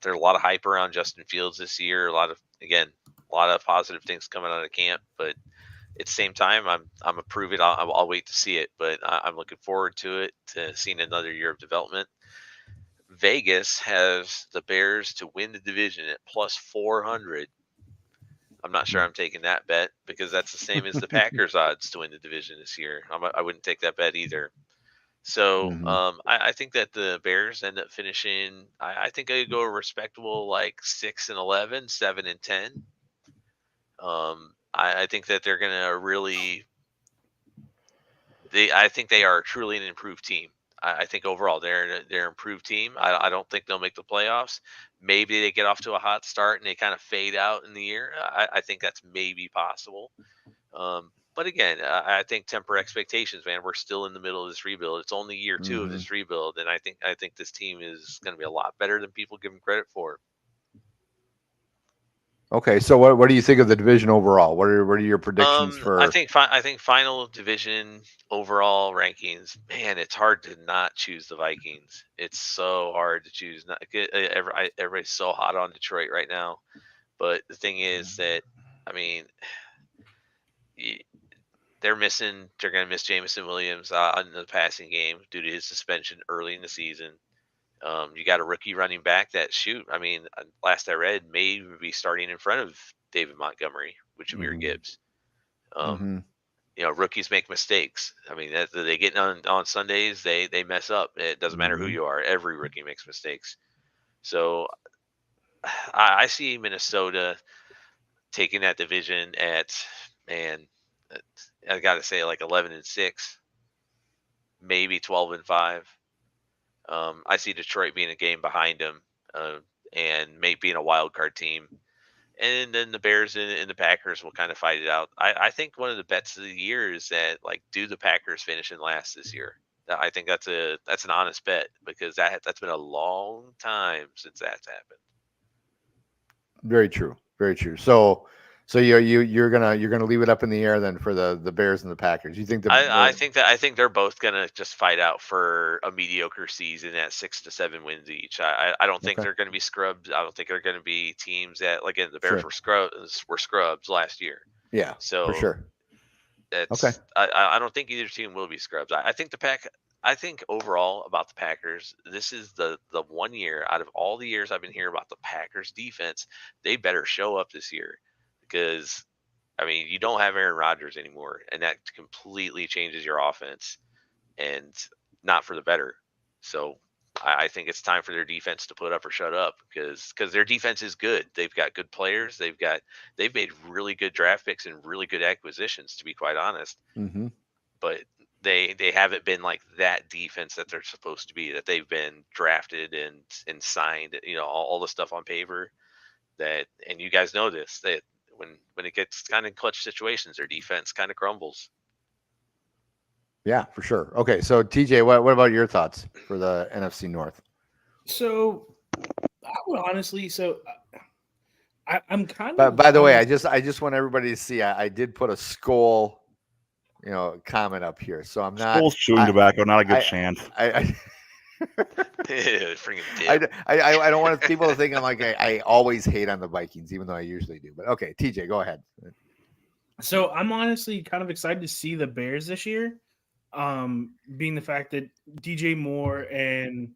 There's a lot of hype around Justin Fields this year. A lot of positive things coming out of camp, but at the same time, I'm approving. I'll wait to see it, but I'm looking forward to it to seeing another year of development. Vegas has the Bears to win the division at plus 400. I'm not sure I'm taking that bet because that's the same as the Packers odds to win the division this year. I wouldn't take that bet either. So I think that the Bears end up finishing. I think I could go a respectable like 6-11, 7-10. I think that they're gonna really. I think they are truly an improved team. I think overall they're an improved team. I don't think they'll make the playoffs. Maybe they get off to a hot start and they kind of fade out in the year. I think that's maybe possible. But again, I think temper expectations, man. We're still in the middle of this rebuild. It's only year two of this rebuild, and I think this team is going to be a lot better than people give them credit for. Okay, so what do you think of the division overall? What are your predictions for? I think final division overall rankings. Man, it's hard to not choose the Vikings. It's so hard to choose. Everybody's so hot on Detroit right now, but the thing is that I mean, they're going to miss Jameson Williams in the passing game due to his suspension early in the season. You got a rookie running back that last I read, may be starting in front of David Montgomery, which would be Gibbs. Rookies make mistakes. They get on Sundays, they mess up. It doesn't matter who you are. Every rookie makes mistakes. So I see Minnesota taking that division at, man, I got to say like 11-6, maybe 12-5. I see Detroit being a game behind them, and maybe being a wild card team. And then the Bears and the Packers will kind of fight it out. I think one of the bets of the year is that do the Packers finish in last this year? I think that's an honest bet because that's been a long time since that's happened. Very true. Very true. So you're gonna leave it up in the air then for the Bears and the Packers. You think I think they're both gonna just fight out for a mediocre season at 6 to 7 wins each. I don't think they're gonna be scrubs. I don't think they're gonna be teams that again the Bears were scrubs last year. Yeah, so for sure. That's I don't think either team will be scrubs. I think I think overall about the Packers, this is the 1 year out of all the years I've been hearing about the Packers defense, they better show up this year because I mean, you don't have Aaron Rodgers anymore, and that completely changes your offense and not for the better. So I think it's time for their defense to put up or shut up because their defense is good. They've got good players. They've made really good draft picks and really good acquisitions, to be quite honest. Mm-hmm. But they haven't been like that defense that they're supposed to be. That they've been drafted and signed. You know, all the stuff on paper. That and you guys know this that when it gets kind of clutch situations, their defense kind of crumbles. Yeah, for sure. Okay, so TJ, what about your thoughts for the NFC North? So I would honestly, I'm kind But of. by the way, I just want everybody to see I did put a skull, comment up here. So I'm not Skull's chewing tobacco, not a good chant. I Freaking dip. I don't want people to think I'm like I always hate on the Vikings, even though I usually do. But okay, TJ, go ahead. So I'm honestly kind of excited to see the Bears this year, being the fact that DJ Moore and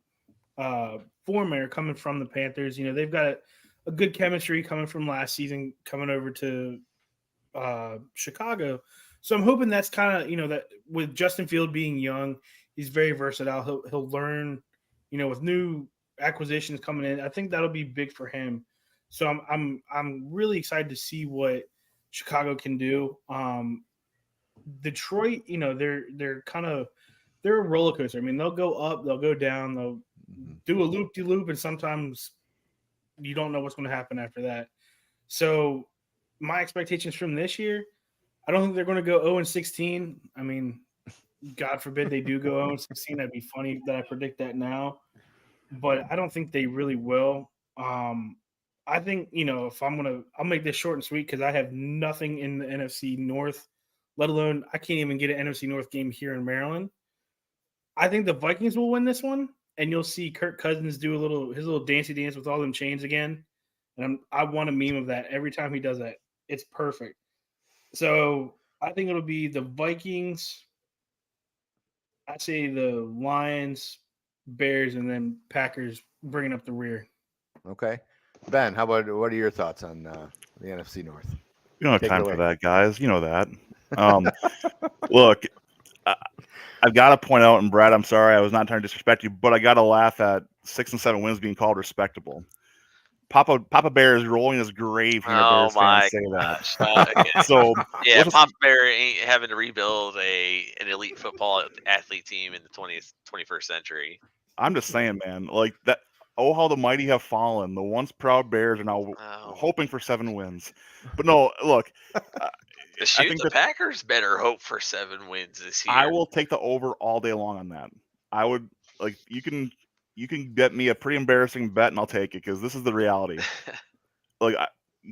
Foreman are coming from the Panthers. You know, they've got a good chemistry coming from last season, coming over to Chicago. So I'm hoping that's kind of, that with Justin Field being young, he's very versatile. He'll learn, with new acquisitions coming in. I think that'll be big for him. So I'm really excited to see what Chicago can do. Detroit, they're a roller coaster. I mean, they'll go up, they'll go down, they'll do a loop-de-loop, and sometimes you don't know what's going to happen after that. So my expectations from this year, I don't think they're going to go 0-16. I mean, God forbid they do go 0-16. That'd be funny that I predict that now. But I don't think they really will. I think, if I'll make this short and sweet because I have nothing in the NFC North, let alone I can't even get an NFC North game here in Maryland. I think the Vikings will win this one, and you'll see Kirk Cousins do his little dancey dance with all them chains again. And I want a meme of that every time he does that. It's perfect. So I think it'll be the Vikings. I say the Lions, Bears, and then Packers bringing up the rear. Okay, Ben, what are your thoughts on the NFC North? You don't have time for that, guys. You know that. Look, I've got to point out, and Brad, I'm sorry, I was not trying to disrespect you, but I got to laugh at 6 and 7 wins being called respectable. Papa Bear is rolling his grave here. Oh Bears my fans say gosh! that. So yeah, Papa Bear ain't having to rebuild an elite football athlete team in the 21st century. I'm just saying, man, like that. Oh, how the mighty have fallen. The once proud Bears are now hoping for 7 wins. But no, look. The Packers better hope for 7 wins this year. I will take the over all day long on that. I would you can bet me a pretty embarrassing bet and I'll take it because this is the reality.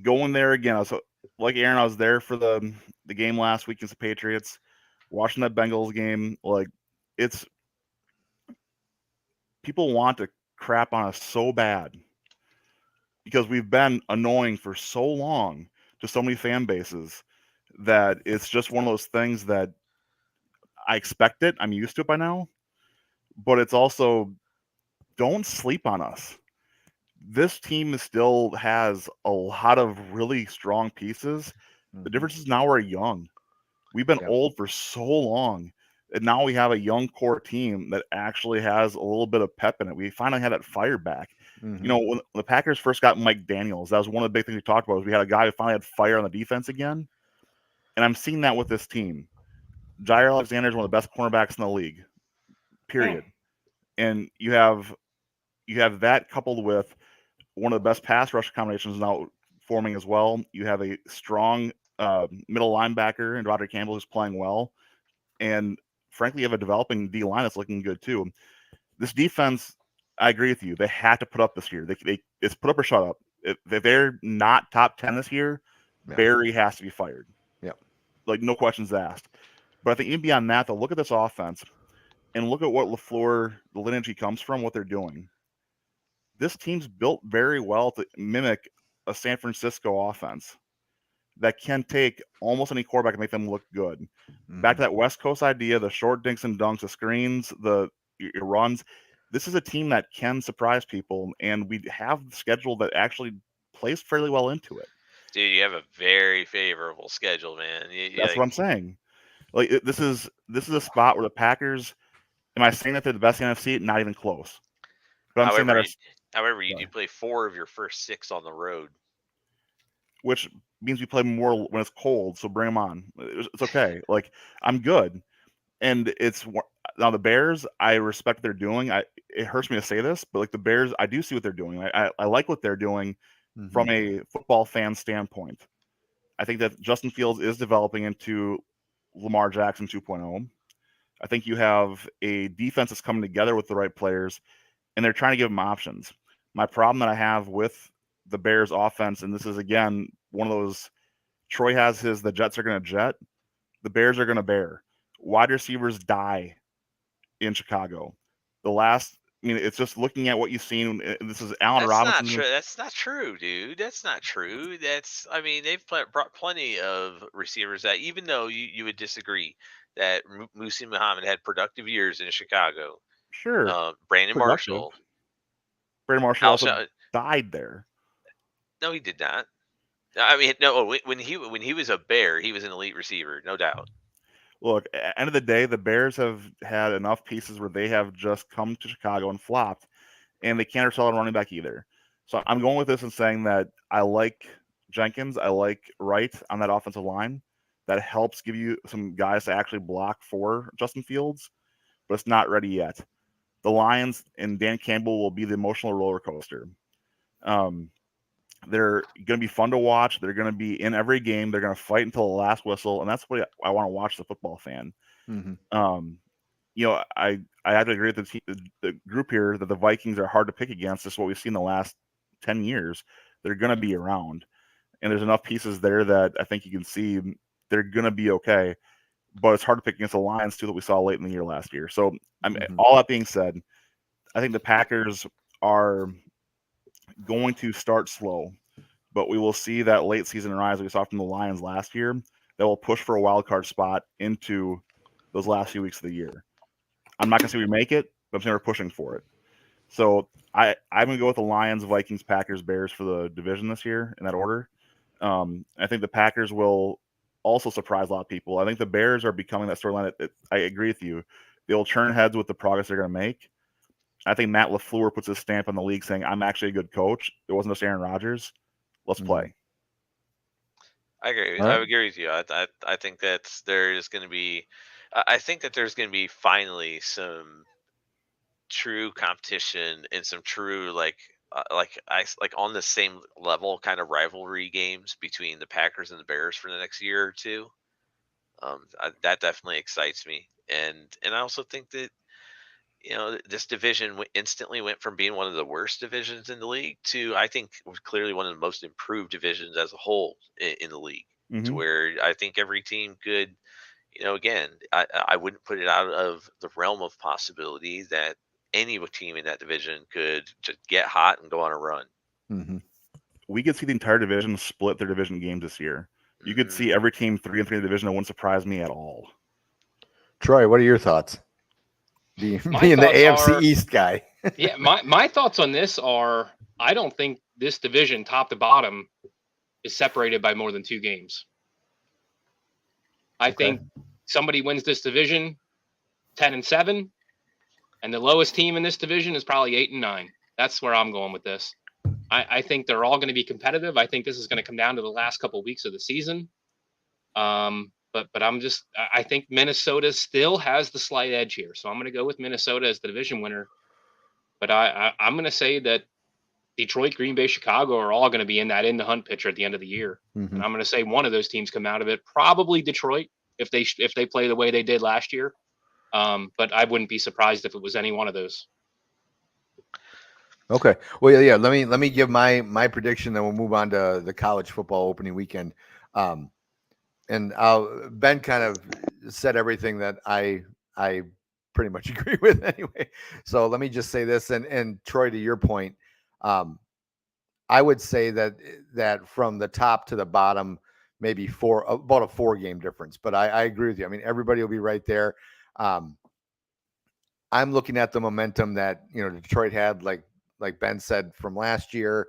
Going there again, I was like Aaron. I was there for the game last week against the Patriots, watching that Bengals game. It's people want to crap on us so bad because we've been annoying for so long to so many fan bases that it's just one of those things that I expect it. I'm used to it by now, but it's also don't sleep on us. This team still has a lot of really strong pieces. The difference is now we're young. We've been old for so long, and now we have a young core team that actually has a little bit of pep in it. We finally had that fire back. Mm-hmm. When the Packers first got Mike Daniels, that was one of the big things we talked about. Was we had a guy who finally had fire on the defense again, and I'm seeing that with this team. Jair Alexander is one of the best cornerbacks in the league, period. And you have that coupled with one of the best pass rush combinations now forming as well. You have a strong middle linebacker and Roderick Campbell who's playing well. And frankly, you have a developing D-line that's looking good too. This defense, I agree with you. They had to put up this year. It's put up or shut up. If they're not top 10 this year, Barry has to be fired. Yeah. No questions asked. But I think even beyond that, they'll look at this offense and look at what LaFleur, the lineage he comes from, what they're doing. This team's built very well to mimic a San Francisco offense. that can take almost any quarterback and make them look good. Back to that West Coast idea, the short dinks and dunks, the screens, your runs. This is a team that can surprise people, and we have the schedule that actually plays fairly well into it. Dude, you have a very favorable schedule, man. That's what I'm saying. Like this is a spot where the Packers. Am I saying that they're the best in the NFC? Not even close. But I'm saying that. However, you do play 4 of your first 6 on the road, which means we play more when it's cold. So bring them on. It's okay. Like I'm good, and it's now the Bears. I respect what they're doing. It hurts me to say this, but like the Bears, I do see what they're doing. I like what they're doing from a football fan standpoint. I think that Justin Fields is developing into Lamar Jackson 2.0. I think you have a defense that's coming together with the right players, and they're trying to give them options. My problem that I have with the Bears offense, and this is, again, one of those, Troy has the Jets are going to jet. The Bears are going to bear. Wide receivers die in Chicago. It's just looking at what you've seen. This is Allen Robinson. That's not true, dude. That's not true. They've brought plenty of receivers that, even though you would disagree that Musi Muhammad had productive years in Chicago. Sure. Brandon Marshall also died there. No, he did not. I mean, no. When he was a Bear, he was an elite receiver, no doubt. Look, at the end of the day, the Bears have had enough pieces where they have just come to Chicago and flopped, and they can't sell a running back either. So I'm going with this and saying that I like Jenkins, I like Wright on that offensive line. That helps give you some guys to actually block for Justin Fields, but it's not ready yet. The Lions and Dan Campbell will be the emotional roller coaster. They're going to be fun to watch. They're going to be in every game. They're going to fight until the last whistle, and that's what I want to watch as a football fan. I have to agree with the group here that the Vikings are hard to pick against. This is what we've seen the last 10 years. They're going to be around, and there's enough pieces there that I think you can see they're going to be okay. But it's hard to pick against the Lions, too, that we saw late in the year last year. So, all that being said, I think the Packers are going to start slow, but we will see that late season rise we saw from the Lions last year that will push for a wild card spot into those last few weeks of the year. I'm not going to say we make it, but I'm saying we're pushing for it. So I'm going to go with the Lions, Vikings, Packers, Bears for the division this year in that order. I think the Packers will also surprise a lot of people. I think the Bears are becoming that storyline. I agree with you. They'll turn heads with the progress they're going to make. I think Matt LaFleur puts his stamp on the league saying, I'm actually a good coach. It wasn't just Aaron Rodgers. Let's play. I agree. I agree with you. I think that there's going to be finally some true competition and some true on the same level kind of rivalry games between the Packers and the Bears for the next year or two. That definitely excites me, and I also think that this division instantly went from being one of the worst divisions in the league to, I think, was clearly one of the most improved divisions as a whole in the league. To where I think every team could, again, I wouldn't put it out of the realm of possibility that any team in that division could just get hot and go on a run. We could see the entire division split their division games this year. You could see every team 3-3 in the division. It wouldn't surprise me at all. Troy, what are your thoughts? Being the AFC East guy. Yeah, my thoughts on this are, I don't think this division, top to bottom, is separated by more than 2 games. I think somebody wins this division 10-7, and the lowest team in this division is probably 8-9. That's where I'm going with this. I think they're all going to be competitive. I think this is going to come down to the last couple of weeks of the season. But I think Minnesota still has the slight edge here. So I'm going to go with Minnesota as the division winner. But I'm going to say that Detroit, Green Bay, Chicago are all going to be in the hunt picture at the end of the year. And I'm going to say one of those teams come out of it, probably Detroit, if they play the way they did last year. But I wouldn't be surprised if it was any one of those. Okay. Well, yeah. Let me give my prediction, then we'll move on to the college football opening weekend. And Ben kind of said everything that I pretty much agree with anyway. So let me just say this, and Troy, to your point, I would say that from the top to the bottom, maybe about a 4-game difference. But I agree with you. I mean, everybody will be right there. I'm looking at the momentum that Detroit had, like Ben said, from last year.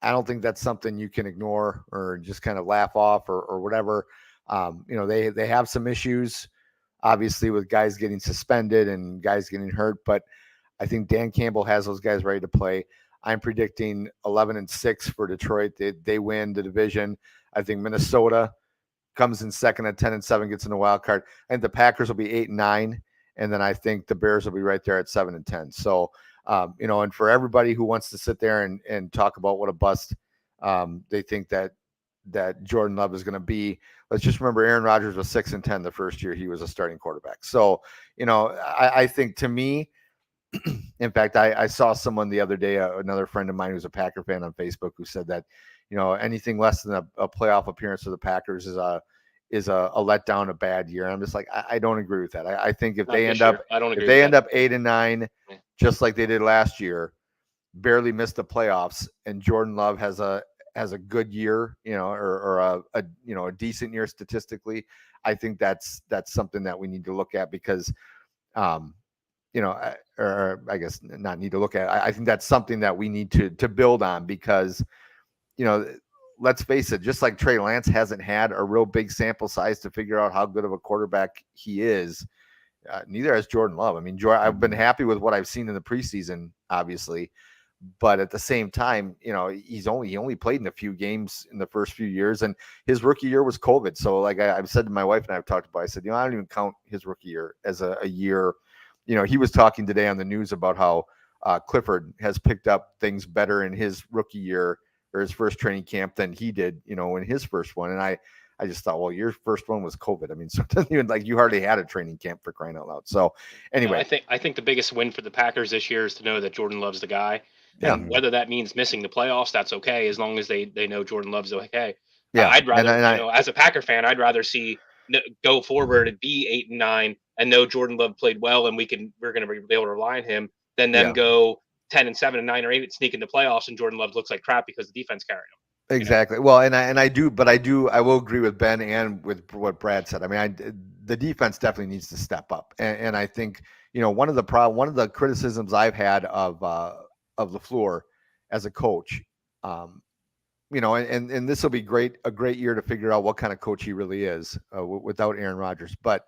I don't think that's something you can ignore or just kind of laugh off or whatever. They have some issues, obviously, with guys getting suspended and guys getting hurt, but I think Dan Campbell has those guys ready to play. I'm predicting 11-6 for Detroit. They win the division. I think Minnesota comes in second at 10-7, gets in the wild card. I think the Packers will be 8-9, and then I think the Bears will be right there at 7-10. So, and for everybody who wants to sit there and talk about what a bust they think that Jordan Love is going to be, let's just remember Aaron Rodgers was 6-10 the first year he was a starting quarterback. So, I think, to me, in fact, I saw someone the other day, another friend of mine who's a Packer fan on Facebook, who said that, anything less than a playoff appearance for the Packers is a letdown, a bad year. And I'm just like, I don't agree with that. I think if they end up 8-9, just like they did last year, barely missed the playoffs, and Jordan Love has a good year, or a decent year statistically, I think that's something that we need to look at because, or I guess not need to look at. I think that's something that we need to build on because, let's face it, just like Trey Lance hasn't had a real big sample size to figure out how good of a quarterback he is, neither has Jordan Love. I mean, I've been happy with what I've seen in the preseason, obviously, but at the same time, he only played in a few games in the first few years, and his rookie year was COVID. So, like I've said to my wife and I've talked about, I said, I don't even count his rookie year as a year. He was talking today on the news about how Clifford has picked up things better in his rookie year or his first training camp than he did, in his first one. And I just thought, well, your first one was COVID. I mean, so it doesn't even, like, you hardly had a training camp, for crying out loud. So anyway, I think the biggest win for the Packers this year is to know that Jordan Love's the guy. Yeah. And whether that means missing the playoffs, that's okay, as long as they know Jordan Love's okay. Yeah. I'd rather, as a Packer fan, I'd rather see go forward and be 8-9 and know Jordan Love played well and we're going to be able to rely on him than them go 10-7 and 9 or 8 and sneak into playoffs and Jordan Love looks like crap because the defense carried him. Exactly. Well, I will agree with Ben and with what Brad said. I mean, the defense definitely needs to step up. And I think, one of the criticisms I've had of LaFleur as a coach, and this will be a great year to figure out what kind of coach he really is without Aaron Rodgers. But,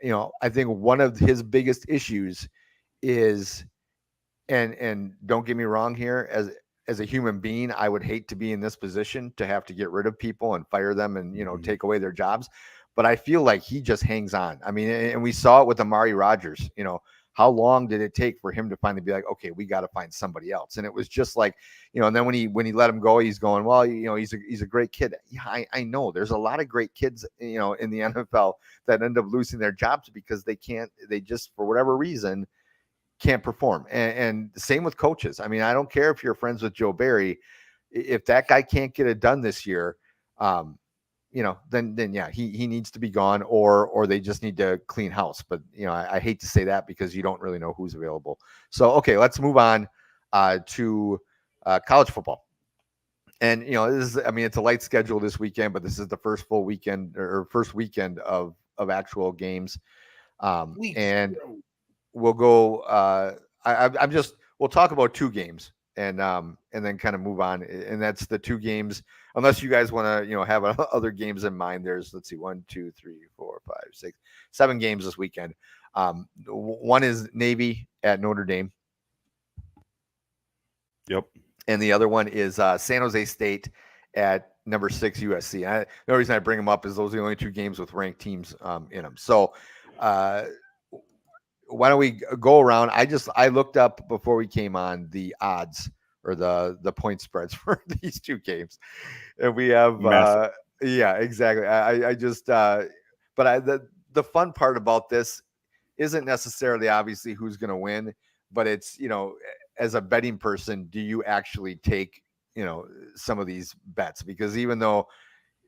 I think one of his biggest issues is, and don't get me wrong here, as a human being, I would hate to be in this position to have to get rid of people and fire them and, take away their jobs. But I feel like he just hangs on. I mean, and we saw it with Amari Rodgers. How long did it take for him to finally be like, okay, we got to find somebody else? And it was just like, and then when he let him go, he's going, well, he's a great kid. Yeah, I know there's a lot of great kids, in the NFL that end up losing their jobs because they just, for whatever reason, can't perform. And same with coaches. I mean, I don't care if you're friends with Joe Barry. If that guy can't get it done this year, then yeah, he needs to be gone, or they just need to clean house. But I hate to say that because you don't really know who's available. So okay, let's move on to college football. And it's a light schedule this weekend, but this is the first full weekend or first weekend of actual games. And we'll go. We'll talk about 2 games and then kind of move on. And that's the 2 games. Unless you guys want to, have other games in mind. There's, let's see, 1, 2, 3, 4, 5, 6, 7 games this weekend. One is Navy at Notre Dame. Yep. And the other one is San Jose State at number 6 USC. The reason I bring them up is those are the only 2 games with ranked teams in them. So why don't we go around? I looked up before we came on the odds or the point spreads for these 2 games, and we have yeah, exactly. I just but the fun part about this isn't necessarily obviously who's going to win, but it's as a betting person, do you actually take some of these bets? Because even though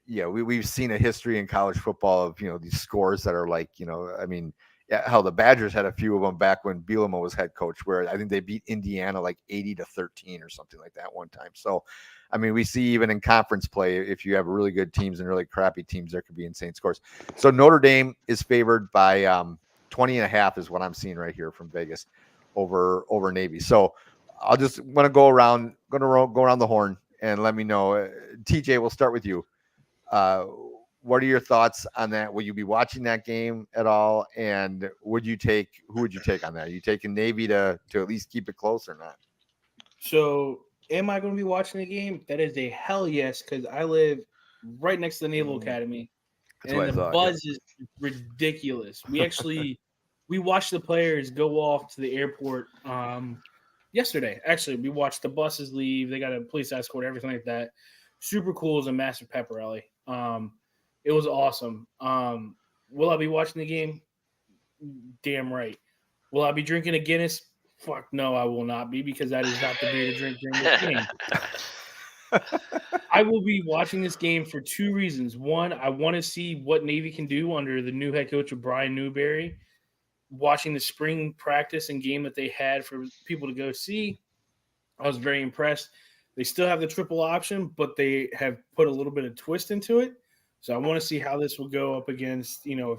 we've seen a history in college football of these scores that are like I mean. Yeah, hell, the Badgers had a few of them back when Bielema was head coach, where I think they beat Indiana like 80-13 or something like that one time. So, I mean, we see even in conference play, if you have really good teams and really crappy teams, there could be insane scores. So Notre Dame is favored by 20.5 is what I'm seeing right here from Vegas over Navy. So I'll just want to go around the horn and let me know. TJ, we'll start with you. What are your thoughts on that? Will you be watching that game at all? And who would you take on that? Are you taking Navy to at least keep it close or not? So, am I going to be watching the game? That is a hell yes, because I live right next to the Naval Academy, and the buzz is ridiculous. We watched the players go off to the airport yesterday. Actually, we watched the buses leave. They got a police escort, everything like that. Super cool as a massive pep rally. It was awesome. Will I be watching the game? Damn right. Will I be drinking a Guinness? Fuck no, I will not be, because that is not the beer to drink during this game. I will be watching this game for two reasons. One, I want to see what Navy can do under the new head coach of Brian Newberry. Watching the spring practice and game that they had for people to go see, I was very impressed. They still have the triple option, but they have put a little bit of twist into it. So I want to see how this will go up against, a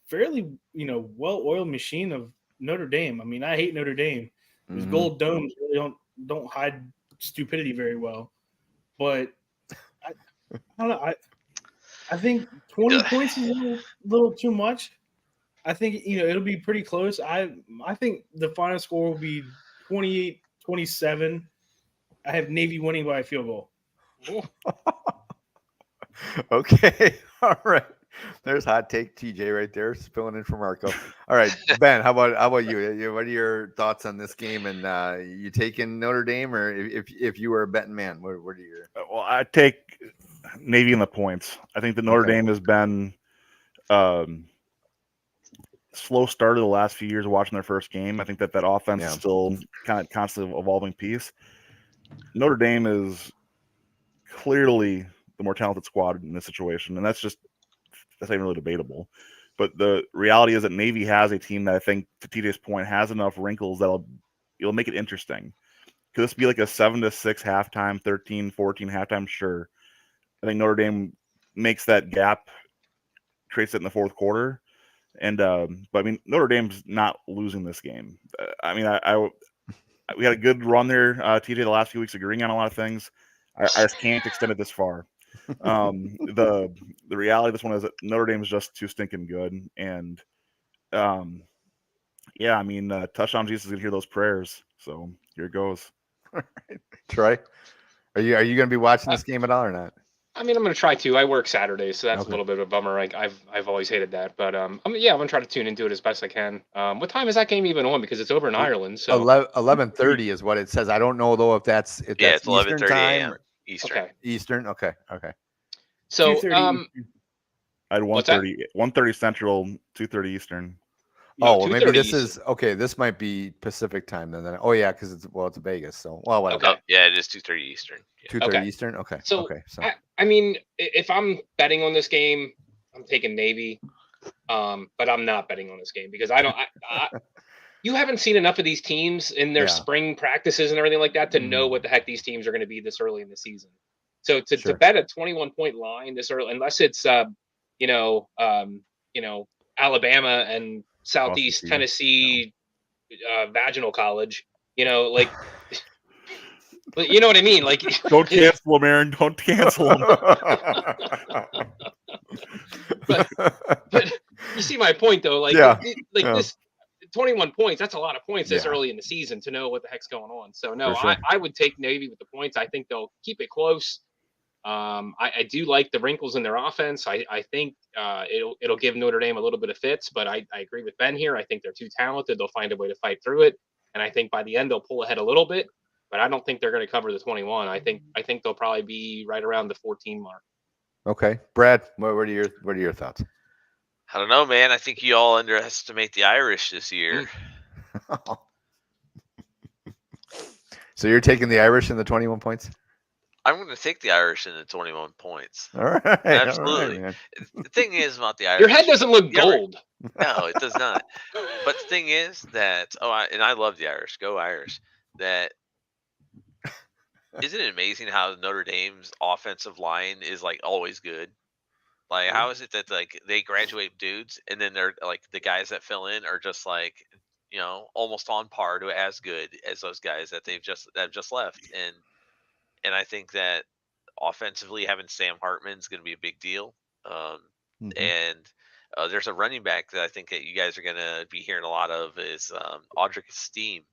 fairly, well-oiled machine of Notre Dame. I mean, I hate Notre Dame. These gold domes really don't hide stupidity very well. But I don't know. I think 20 points is a little too much. I think, it'll be pretty close. I think the final score will be 28-27. I have Navy winning by a field goal. Okay. All right. There's hot take TJ right there, spilling in for Marco. All right, Ben, how about you? What are your thoughts on this game? And you taking Notre Dame, or if you were a betting man, what are your? Well, I take Navy in the points. I think that Notre Dame has been slow start of the last few years watching their first game. I think that offense is still kind of constantly evolving piece. Notre Dame is clearly the more talented squad in this situation, and that's ain't really debatable. But the reality is that Navy has a team that I think, to TJ's point, has enough wrinkles it'll make it interesting. Could this be like a 7-6 halftime, 13-14 halftime? Sure. I think Notre Dame makes that gap, creates it in the fourth quarter. And but I mean, Notre Dame's not losing this game. I mean, we had a good run there, TJ, the last few weeks, agreeing on a lot of things. I just can't extend it this far. The reality of this one is that Notre Dame is just too stinking good, and I mean, touchdown Jesus is gonna hear those prayers. So here it goes. Trey, are you going to be watching this game at all or not? I mean, I'm going to try to. I work Saturdays, so that's a little bit of a bummer. I've always hated that, but I'm going to try to tune into it as best I can. What time is that game even on? Because it's over in Ireland. So 11:30 is what it says. I don't know though if that's it's Eastern 11:30 time. Eastern. Okay. Eastern. Okay. So I had 1:30 Central, 2:30 Eastern. No, maybe this is okay. This might be Pacific time then. Because it's Vegas. So whatever. Okay. Yeah, it is 2:30 Eastern. 2:30 Eastern. Okay. So I mean, if I'm betting on this game, I'm taking Navy, but I'm not betting on this game because I don't. You haven't seen enough of these teams in their spring practices and everything like that to know what the heck these teams are going to be this early in the season. So to bet a 21-point line this early, unless it's Alabama and Southeast Tennessee Vaginal College, like. But you know what I mean? Like, don't cancel him, Aaron. Don't cancel him. but you see my point, though. Like, this 21 points, that's a lot of points this early in the season to know what the heck's going on. So, no, I would take Navy with the points. I think they'll keep it close. I do like the wrinkles in their offense. I think it'll give Notre Dame a little bit of fits, but I agree with Ben here. I think they're too talented. They'll find a way to fight through it. And I think by the end, they'll pull ahead a little bit. But I don't think they're going to cover the 21. I think they'll probably be right around the 14 mark. Okay, Brad, what are your thoughts? I don't know, man. I think you all underestimate the Irish this year. So you're taking the Irish in the 21 points? I'm going to take the Irish in the 21 points. All right, absolutely. All right, the thing is about the Irish, your head doesn't look gold. No, it does not. But the thing is that I love the Irish. Go Irish. That Isn't it amazing how Notre Dame's offensive line is like always good? Like, how is it that like they graduate dudes and then they're like the guys that fill in are just like almost on par to as good as those guys that that have just left, and I think that offensively having Sam Hartman is going to be a big deal. Um, Mhm. and there's a running back that I think that you guys are going to be hearing a lot of is Audric Esteem.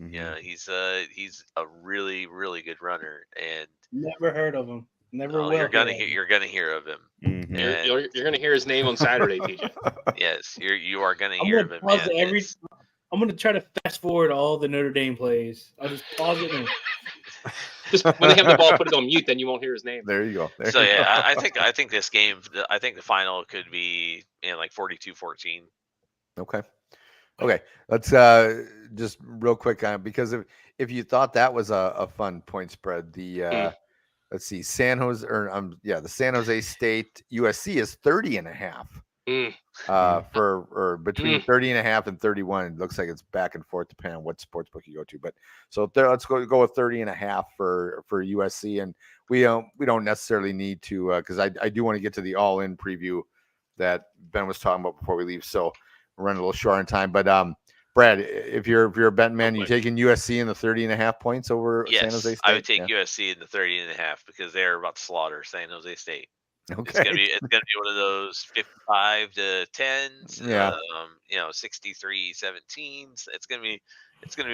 Mhm. Yeah, he's a really really good runner, and Never heard of him. Never will you're gonna hear of him. you're gonna hear of him. Mhm. And You're going to hear his name on Saturday, TJ. yes, you are gonna I'm hear gonna of him, pause man. it I'm gonna try to fast forward all the Notre Dame plays. I'll just pause it and Just when they have the ball, put it on mute, then you won't hear his name. There you go. There So you yeah, go. I think this game, I think the final could be like 42-14. Okay. Okay. Let's just real quick because if you thought that was a fun point spread, the let's see, the San Jose State USC is 30.5. For between 30.5 and 31. It looks like it's back and forth depending on what sportsbook you go to. But so let's go with 30.5 for USC, and we don't necessarily need to because I do want to get to the all-in preview that Ben was talking about before we leave. So we're running a little short on time. But Brad, if you're a betting man, you taking USC in the 30.5 points over San Jose Yes, State? I would take USC in the 30.5 because they're about to slaughter San Jose State. It's Okay. gonna be one of those 55-10s, Yeah. 63-17s. It's gonna be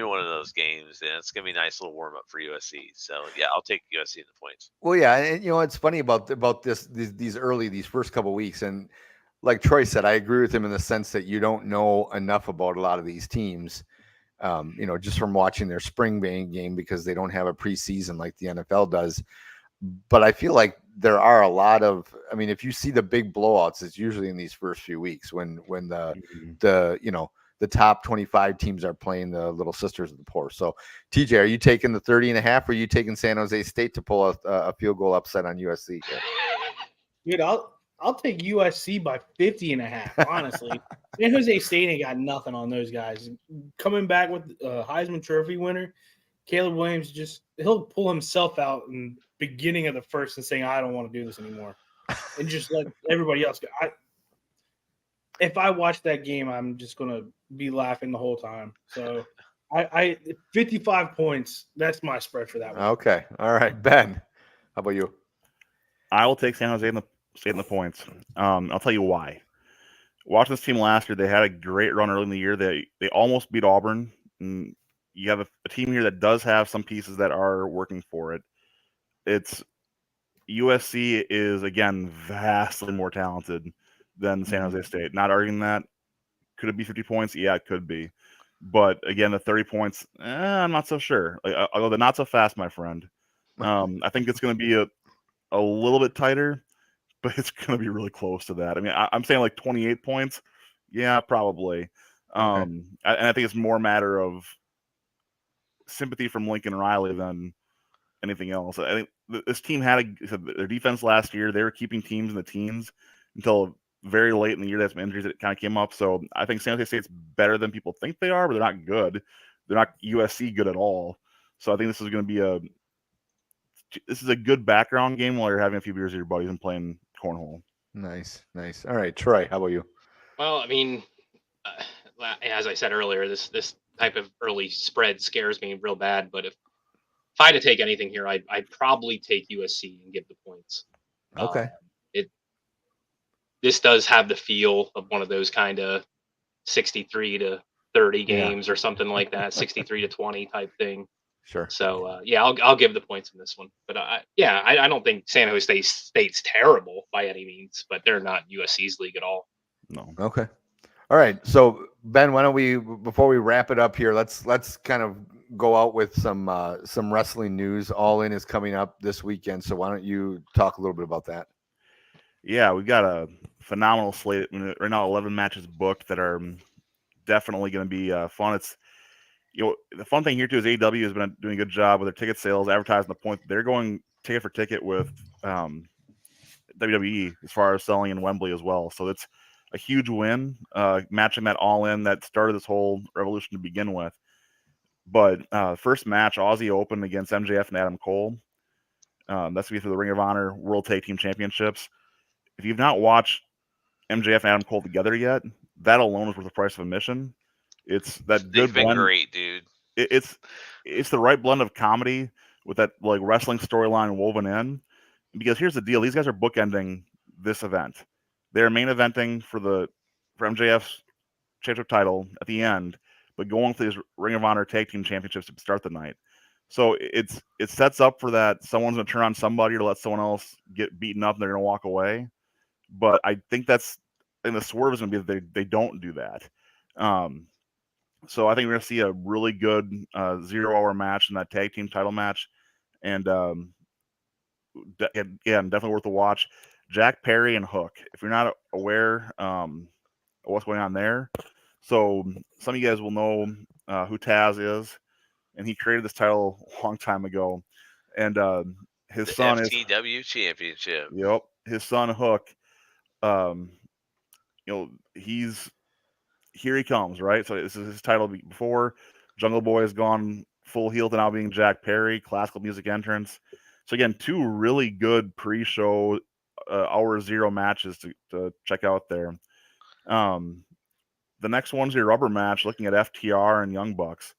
one of those games, and it's gonna be a nice little warm up for USC. So yeah, I'll take USC in the points. Well, yeah, and it's funny about these first couple weeks, and like Troy said, I agree with him in the sense that you don't know enough about a lot of these teams, just from watching their spring game because they don't have a preseason like the NFL does. But I feel like there are a lot of, I mean, if you see the big blowouts, it's usually in these first few weeks when the top 25 teams are playing the little sisters of the poor. So TJ, are you taking the 30.5 or are you taking San Jose State to pull a field goal upset on USC here? dude, I'll take USC by 50.5. Honestly, San Jose State ain't got nothing on those guys. Coming back with Heisman Trophy winner, Caleb Williams he'll pull himself out in the beginning of the first and saying, I don't want to do this anymore. And just let everybody else go. If I watch that game, I'm just gonna be laughing the whole time. So I 55 points, that's my spread for that one. Okay. All right. Ben, how about you? I will take San Jose in the points. I'll tell you why. Watching this team last year, they had a great run early in the year. They almost beat Auburn. And you have a team here that does have some pieces that are working for it. It's USC is, again, vastly more talented than San Jose State. Not arguing that. Could it be 50 points? Yeah, it could be. But again, the 30 points, I'm not so sure. I'll go the not so fast, my friend. I think it's going to be a little bit tighter, but it's going to be really close to that. I mean, I'm saying like 28 points. Yeah, probably. And I think it's more a matter of sympathy from Lincoln Riley than anything else. I think this team had their defense last year. They were keeping teams in the teens until very late in the year. That's some injuries that kind of came up. So I think San Jose State's better than people think they are, but they're not good. They're not USC good at all. So I think this is going to be a good background game while you're having a few beers with your buddies and playing cornhole. Nice. All right, Troy, how about you? Well, I mean, as I said earlier, this type of early spread scares me real bad. But if I had to take anything here, I'd probably take USC and give the points. Okay. This does have the feel of one of those kind of 63-30 games or something like that, 63-20 type thing. Sure. So I'll give the points in this one. But I don't think San Jose State's terrible by any means, but they're not USC's league at all. No. Okay. All right. So Ben, why don't we, before we wrap it up here, let's kind of go out with some wrestling news. All In is coming up this weekend, so why don't you talk a little bit about that? Yeah, we've got a phenomenal slate right now. 11 matches booked that are definitely going to be fun. It's the fun thing here too is AEW has been doing a good job with their ticket sales, advertising the point that they're going ticket for ticket with WWE as far as selling in Wembley as well. So it's a huge win, matching that All In that started this whole revolution to begin with. But first match, Aussie Open against MJF and Adam Cole. That's going to be for the Ring of Honor World Tag Team Championships. If you've not watched MJF and Adam Cole together yet, that alone is worth the price of admission. It's that good They've been blend. great, dude. It's the right blend of comedy with that like wrestling storyline woven in. Because here's the deal: these guys are bookending this event. They're main eventing for MJF's championship title at the end, but going for these Ring of Honor Tag Team Championships to start the night. So it sets up for that someone's going to turn on somebody or let someone else get beaten up and they're going to walk away. But I think the swerve is going to be that they don't do that. So I think we're going to see a really good 0-hour match in that tag team title match. And definitely worth a watch. Jack Perry and Hook. If you're not aware of what's going on there, so some of you guys will know who Taz is, and he created this title a long time ago. And his The son FTW Championship. Yep, his son Hook. Here he comes, right? So this is his title before. Jungle Boy has gone full heel to now being Jack Perry, classical music entrance. So again, two really good pre-show hour zero matches to check out there. The next one's your rubber match, looking at FTR and Young Bucks.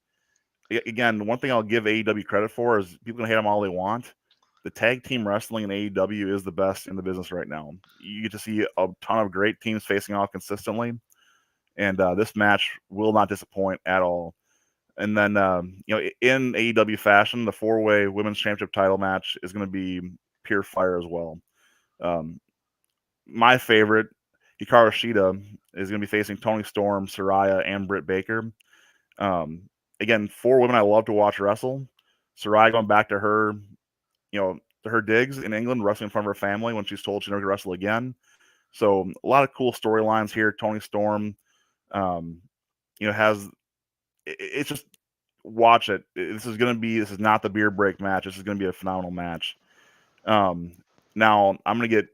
Again, one thing I'll give AEW credit for is people can hate them all they want. The tag team wrestling in AEW is the best in the business right now. You get to see a ton of great teams facing off consistently, and this match will not disappoint at all. And then, in AEW fashion, the 4-way women's championship title match is going to be pure fire as well. My favorite, Hikaru Shida, is going to be facing Toni Storm, Saraya, and Britt Baker. Again, 4 women I love to watch wrestle. Saraya going back to her, to her digs in England, wrestling in front of her family when she's told she's never going to wrestle again. So a lot of cool storylines here. Toni Storm, it's just watch it. This is not the beer break match. This is going to be a phenomenal match. Now I'm going to get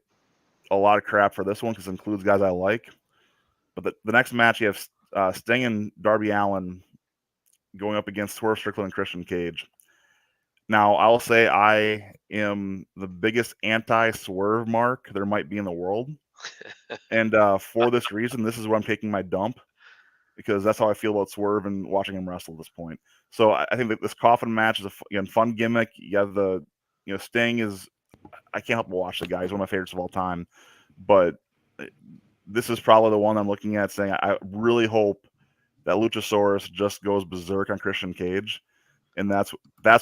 a lot of crap for this one because it includes guys I like. But the next match, you have Sting and Darby Allin going up against Swerve Strickland and Christian Cage. Now, I'll say I am the biggest anti-Swerve mark there might be in the world. And for this reason, this is where I'm taking my dump, because that's how I feel about Swerve and watching him wrestle at this point. So I think that this coffin match is a fun gimmick. You have Sting is, I can't help but watch the guy. He's one of my favorites of all time. But this is probably the one I'm looking at saying I really hope that Luchasaurus just goes berserk on Christian Cage. And that's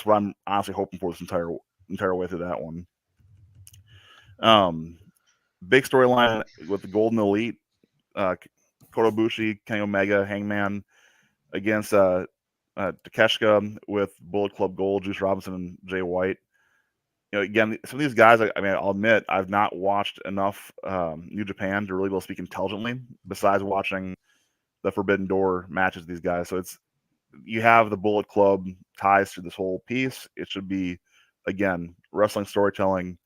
what I'm honestly hoping for this entire way through that one. Big storyline with the Golden Elite, Kota Ibushi, Kenny Omega, Hangman against Takeshita with Bullet Club Gold, Juice Robinson, and Jay White. Again, some of these guys, I'll admit, I've not watched enough New Japan to really be able to speak intelligently, besides watching the Forbidden Door matches of these guys. So you have the Bullet Club ties through this whole piece. It should be, again, wrestling storytelling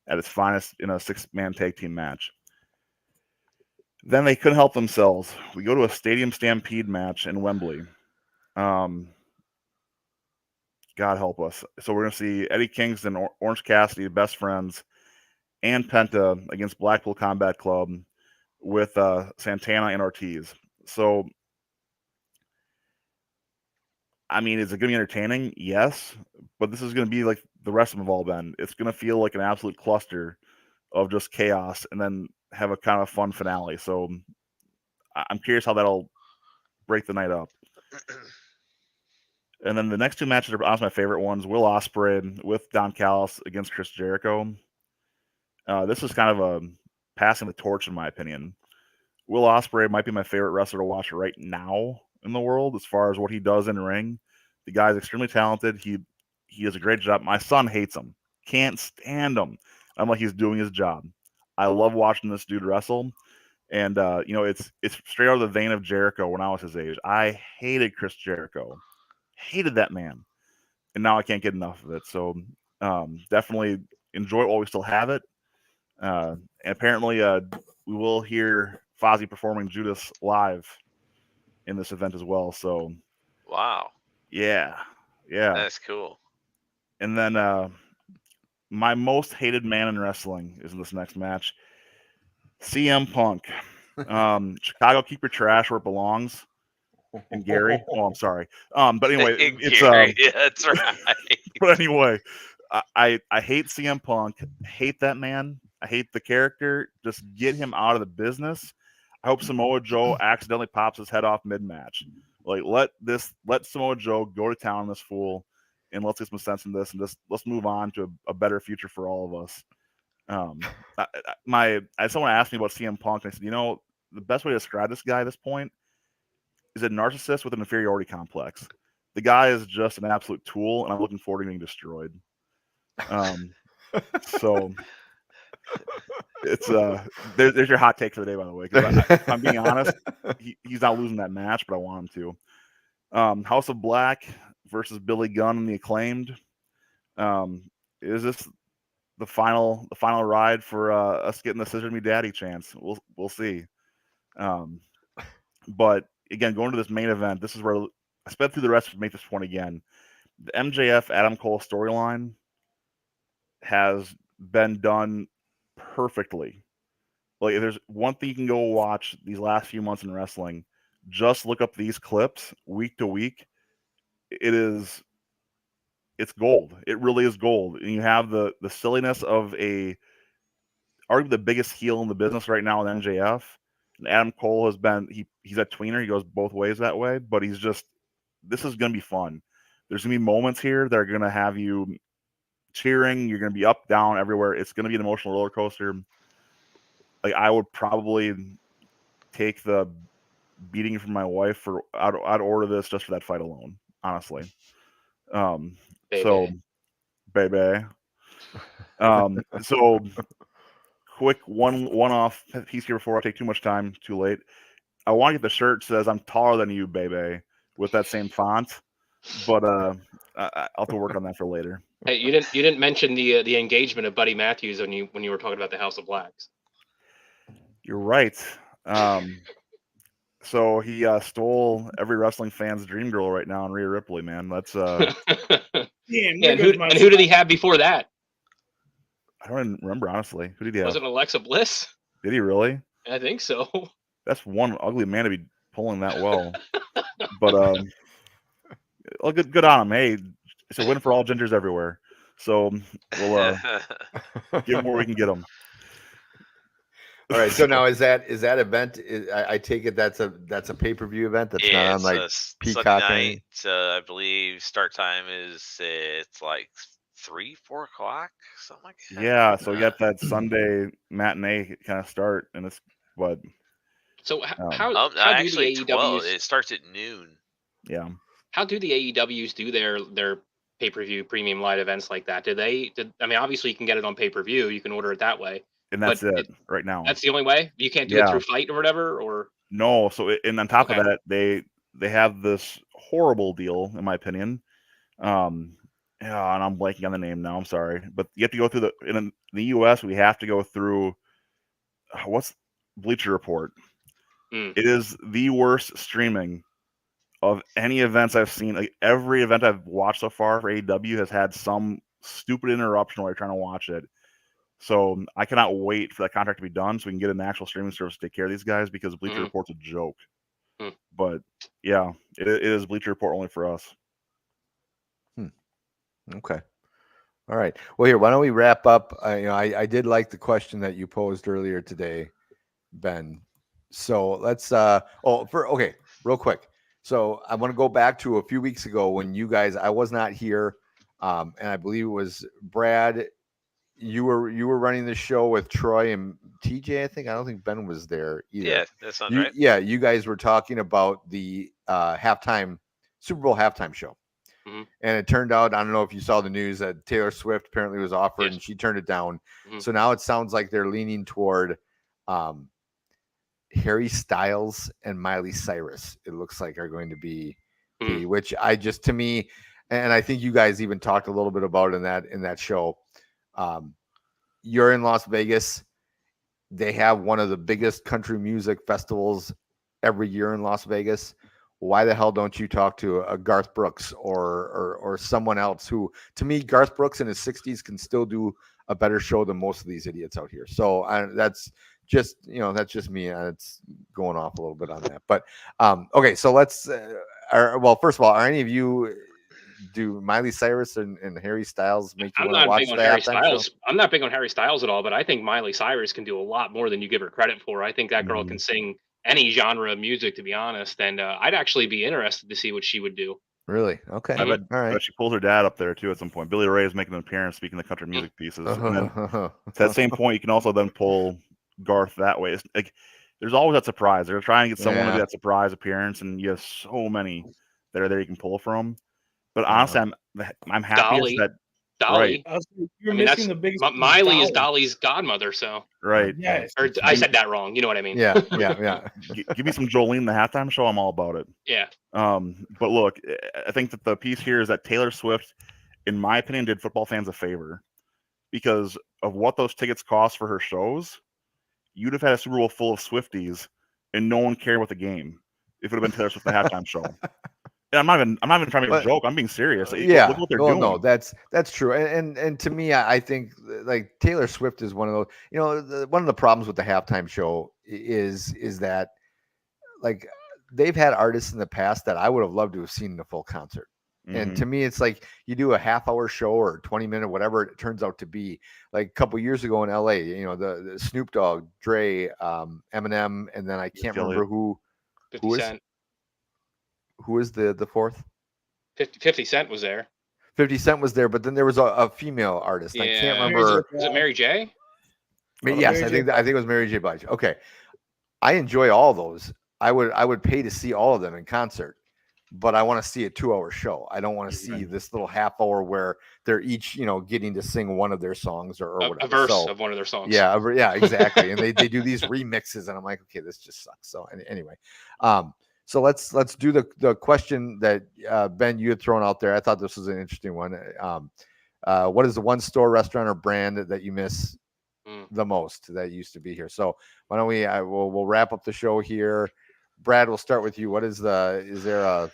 at its finest in a 6-man tag team match. Then they couldn't help themselves. We go to a Stadium Stampede match in Wembley. God help us. So we're going to see Eddie Kingston, Orange Cassidy, Best Friends, and Penta against Blackpool Combat Club with Santana and Ortiz. So, is it going to be entertaining? Yes. But this is going to be like the rest of them have all been. It's going to feel like an absolute cluster of just chaos and then have a kind of fun finale. So I'm curious how that'll break the night up. And then the next 2 matches are honestly my favorite ones. Will Ospreay with Don Callis against Chris Jericho. This is kind of a passing the torch in my opinion. Will Ospreay might be my favorite wrestler to watch right now in the world as far as what he does in the ring. The guy's extremely talented. He does a great job. My son hates him. Can't stand him. I'm like, he's doing his job. I love watching this dude wrestle. And it's straight out of the vein of Jericho when I was his age. I hated Chris Jericho. Hated that man. And now I can't get enough of it. So definitely enjoy it while we still have it. And apparently we will hear Fozzy performing Judas live in this event as well. So wow. Yeah. Yeah. That's cool. And then my most hated man in wrestling is in this next match. CM Punk. Chicago, keep your trash where it belongs. And Gary. Oh, I'm sorry. But anyway, it's Gary, yeah, that's right. but anyway, I hate CM Punk. Hate that man. I hate the character. Just get him out of the business. I hope Samoa Joe accidentally pops his head off mid-match. Like let Samoa Joe go to town on this fool, and let's get some sense in this, and just let's move on to a better future for all of us. Someone asked me about CM Punk, and I said, the best way to describe this guy at this point is a narcissist with an inferiority complex. The guy is just an absolute tool, and I'm looking forward to being destroyed. So it's there's your hot take for the day, by the way. Because if I'm being honest, he's not losing that match, but I want him to. House of Black versus Billy Gunn and the Acclaimed. Is this the final ride for us getting the Scissor Me Daddy chance? We'll see. But again, going to this main event, this is where I sped through the rest to make this point again. The MJF Adam Cole storyline has been done perfectly. Like, if there's one thing you can go watch these last few months in wrestling, just look up these clips week to week. It's gold. It really is gold. And you have the silliness of arguably the biggest heel in the business right now with MJF. And Adam Cole has been he's a tweener. He goes both ways that way, but this is going to be fun. There's going to be moments here that are going to have you cheering. You're going to be up, down, everywhere. It's going to be an emotional roller coaster. Like, I would probably take the beating from my wife I'd order this just for that fight alone, honestly. So baby. So quick one-off piece here before I take too much time, too late. I want to get the shirt that says "I'm taller than you, baby," with that same font, but I'll have to work on that for later. Hey, you didn't mention the engagement of Buddy Matthews when you were talking about the House of Blacks. You're right. So he stole every wrestling fan's dream girl right now in Rhea Ripley, man. That's yeah, and who did he have before that? I don't even remember, honestly. Who did he have? Was it Alexa Bliss? Did he really? I think so. That's one ugly man to be pulling that well. But well, good on him. Hey, it's a win for all gingers everywhere. So we'll get him where we can get him. All right. So now is that event? I take it that's a pay-per-view event. That's not on like Peacock. Night, I believe start time it's like 3-4 o'clock, something like that. Yeah. So we got that Sunday matinee kind of start, and it's what. So how actually do the 12? AEWs? It starts at noon. Yeah. How do the AEWs do their pay-per-view premium live events like that? I mean, obviously you can get it on pay-per-view. You can order it that way. And that's it right now. That's the only way? You can't do it through Fight or whatever? Or no. So and on top of that, they have this horrible deal, in my opinion. And I'm blanking on the name now. I'm sorry, but you have to go through in the US. We have to go through what's Bleacher Report. It is the worst streaming of any events I've seen. Like, every event I've watched so far for AEW has had some stupid interruption while you're trying to watch it. So I cannot wait for that contract to be done so we can get an actual streaming service to take care of these guys, because Bleacher Report's a joke. But yeah, it is Bleacher Report only for us. Okay. All right. Well, here, why don't we wrap up? I did like the question that you posed earlier today, Ben. So let's real quick. So I want to go back to a few weeks ago when you guys, I was not here, and I believe it was Brad. You were running the show with Troy and TJ. I don't think Ben was there either. Yeah, that sounds right. Yeah, you guys were talking about the Super Bowl halftime show. And it turned out, I don't know if you saw the news, that Taylor Swift apparently was offered and she turned it down. So now it sounds like they're leaning toward Harry Styles and Miley Cyrus. It looks like are going to be which to me, and I think you guys even talked a little bit about it in that show. You're in Las Vegas. They have one of the biggest country music festivals every year in Las Vegas. why the hell don't you talk to a Garth Brooks or someone else who, to me, Garth Brooks in his 60s can still do a better show than most of these idiots out here. So that's just me. It's going off a little bit on that. But okay, so let's. Well, first of all, are any of you? Do Miley Cyrus and Harry Styles make you I'm want to not watch big on the Harry halftime show? Styles. I'm not big on Harry Styles at all, but I think Miley Cyrus can do a lot more than you give her credit for. I think that girl can sing any genre of music, to be honest. And I'd actually be interested to see what she would do. Really? Okay. I bet, All right. I bet she pulls her dad up there too at some point. Billy Ray is making an appearance speaking the country music pieces. And then to that same point, you can also then pull Garth that way. It's like there's always that surprise. They're trying to get someone to do that surprise appearance, and you have so many that are there you can pull from. But honestly, I'm happiest that Dolly. Right. You're missing the biggest. Miley is Dolly's godmother, so right. Yes. Or I said that wrong. You know what I mean? Yeah. Give me some Jolene the halftime show. I'm all about it. Yeah. But look, I think that the piece here is that Taylor Swift, in my opinion, did football fans a favor because of what those tickets cost for her shows. You'd have had a Super Bowl full of Swifties, and no one cared about the game if it would have been Taylor Swift the halftime show. And I'm not even trying to make a joke. I'm being serious. Yeah, look what they're doing. No, that's true. And to me, I think like Taylor Swift is one of those. One of the problems with the halftime show is that like they've had artists in the past that I would have loved to have seen in a full concert. And to me, it's like you do a half-hour show or 20-minute, whatever it turns out to be. Like a couple years ago in LA, the Snoop Dogg, Trey, Eminem, and then I can't remember who 50 Cent. Who is the fourth? 50 Cent was there. 50 Cent was there, but then there was a female artist. Yeah. I can't remember. Was it Mary J? Yes, I think it was Mary J. Blige. Okay, I enjoy all those. I would pay to see all of them in concert, but I want to see a 2-hour show. I don't want to see this little half hour where they're each getting to sing one of their songs or whatever. A verse of one of their songs. Yeah, exactly. And they do these remixes, and I'm like, okay, this just sucks. So anyway, so let's do the question that Ben, you had thrown out there. I thought this was an interesting one. What is the one store, restaurant, or brand that you miss the most that used to be here? So why don't we'll wrap up the show here. Brad, we'll start with you. Is there a?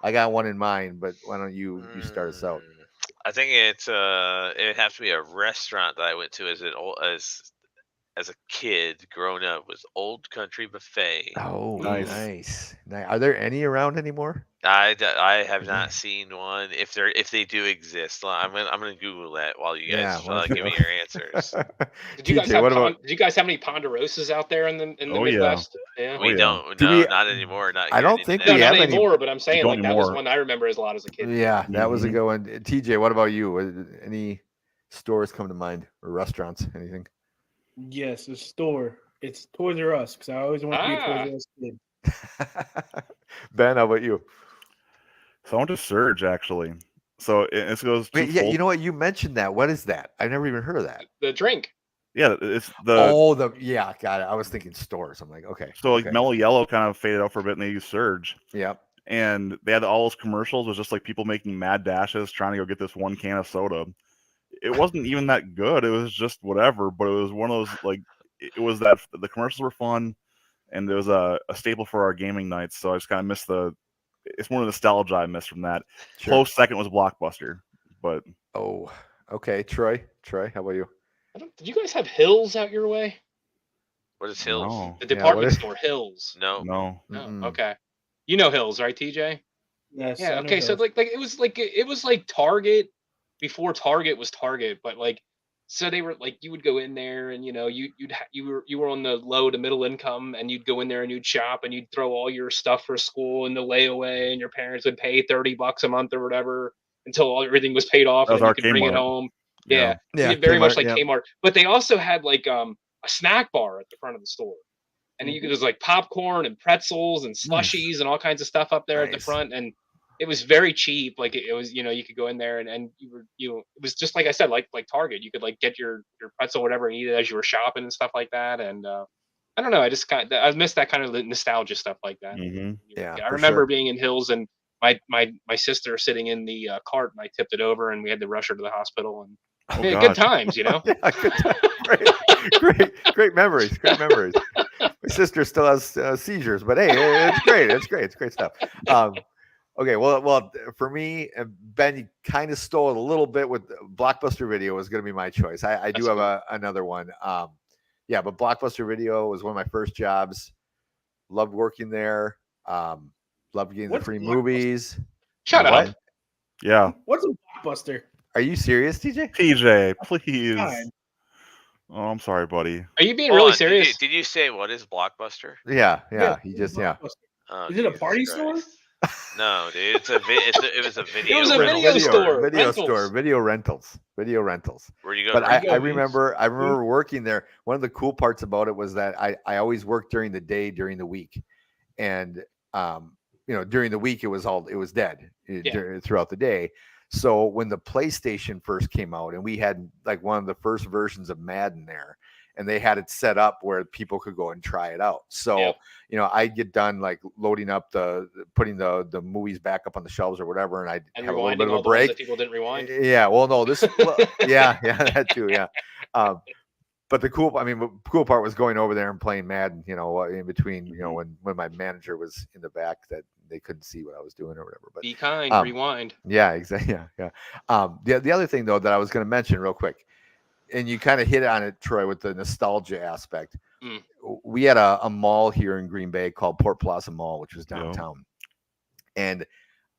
I got one in mind, but why don't you start us out? I think it would have to be a restaurant that I went to as a kid growing up, was Old Country Buffet. Oh, nice. Are there any around anymore? I have not seen one. If they do exist, I'm gonna Google that while you guys give me your answers. Did you guys have any Ponderosas out there in the Midwest? Yeah. We don't. No, not anymore. Not I don't think we have anymore. But I'm saying like that was one I remember as a lot as a kid. Yeah, that was a good one. TJ, what about you? Any stores come to mind or restaurants? Anything? Yes, a store. It's Toys R Us because I always want to be a Toys R Us kid. Ben, how about you? So I went to Surge actually. So it goes. Wait, yeah, you know what? You mentioned that. What is that? I never even heard of that. The drink. Yeah, it's the. Oh, yeah, got it. I was thinking stores. I'm like, okay. So like Mellow Yellow kind of faded out for a bit, and they used Surge. Yep. And they had all those commercials. It was just like people making mad dashes trying to go get this one can of soda. It wasn't even that good. It was just whatever. But it was one of those like it was that the commercials were fun, and there was a staple for our gaming nights. So I just kind of missed it's more nostalgia I missed from that. Sure. Close second was Blockbuster, but okay. Troy, how about you? Did you guys have Hills out your way? What is Hills? No. The department store Hills. No. Okay. You know Hills, right, TJ? Yes. Yeah. Okay. So it was like Target before Target was Target, but like. So they were like, you would go in there and, you were on the low to middle income and you'd go in there and you'd shop and you'd throw all your stuff for school in the layaway and your parents would pay $30 a month or whatever until everything was paid off and you could bring it home. Yeah. Very much like Kmart. But they also had like a snack bar at the front of the store. And there's like popcorn and pretzels and slushies and all kinds of stuff up there at the front. And it was very cheap. Like it was, you could go in there and it was just like I said, like Target. You could like get your pretzel or whatever and eat it as you were shopping and stuff like that. And I don't know. I missed that kind of nostalgia stuff like that. Mm-hmm. Yeah, I remember being in Hills and my sister sitting in the cart and I tipped it over and we had to rush her to the hospital and Oh, Yeah, gosh. good times, you know. Yeah, good time. Great memories. Great memories. My sister still has seizures, but hey, it's great. It's great. It's great stuff. Okay, well, for me, Ben, you kind of stole it a little bit with Blockbuster Video was going to be my choice. I do That's have cool. another one. Yeah, but Blockbuster Video was one of my first jobs. Loved working there. Loved getting the What's free Blockbuster? movies. Shut What? up. Yeah. What's a blockbuster? Are you serious, TJ? TJ, please. God. Oh, I'm sorry, buddy. Are you being Hold really on, serious? Did you say what is Blockbuster? Yeah. Yeah, He what's just a yeah. Blockbuster? Oh, Is it a Jesus party Christ. store? No, dude. It was a video. It was a rental video store. Video Rentals. store, video rentals. Where you go But to I rent movies? remember working there. One of the cool parts about it was that I always worked during the day during the week, and during the week it was dead throughout the day. So when the PlayStation first came out, and we had like one of the first versions of Madden there, and they had it set up where people could go and try it out. So I'd get done like loading up putting the movies back up on the shelves or whatever, and I'd And have a little bit rewinding of all a the ones break. that people didn't rewind. Yeah, well, no, yeah, that too, yeah. But the cool part was going over there and playing Madden, in between, when my manager was in the back that they couldn't see what I was doing or whatever. But Be kind, rewind. yeah, exactly, yeah. The other thing though that I was going to mention real quick, and you kind of hit on it, Troy, with the nostalgia aspect. We had a mall here in Green Bay called Port Plaza Mall, which was downtown, and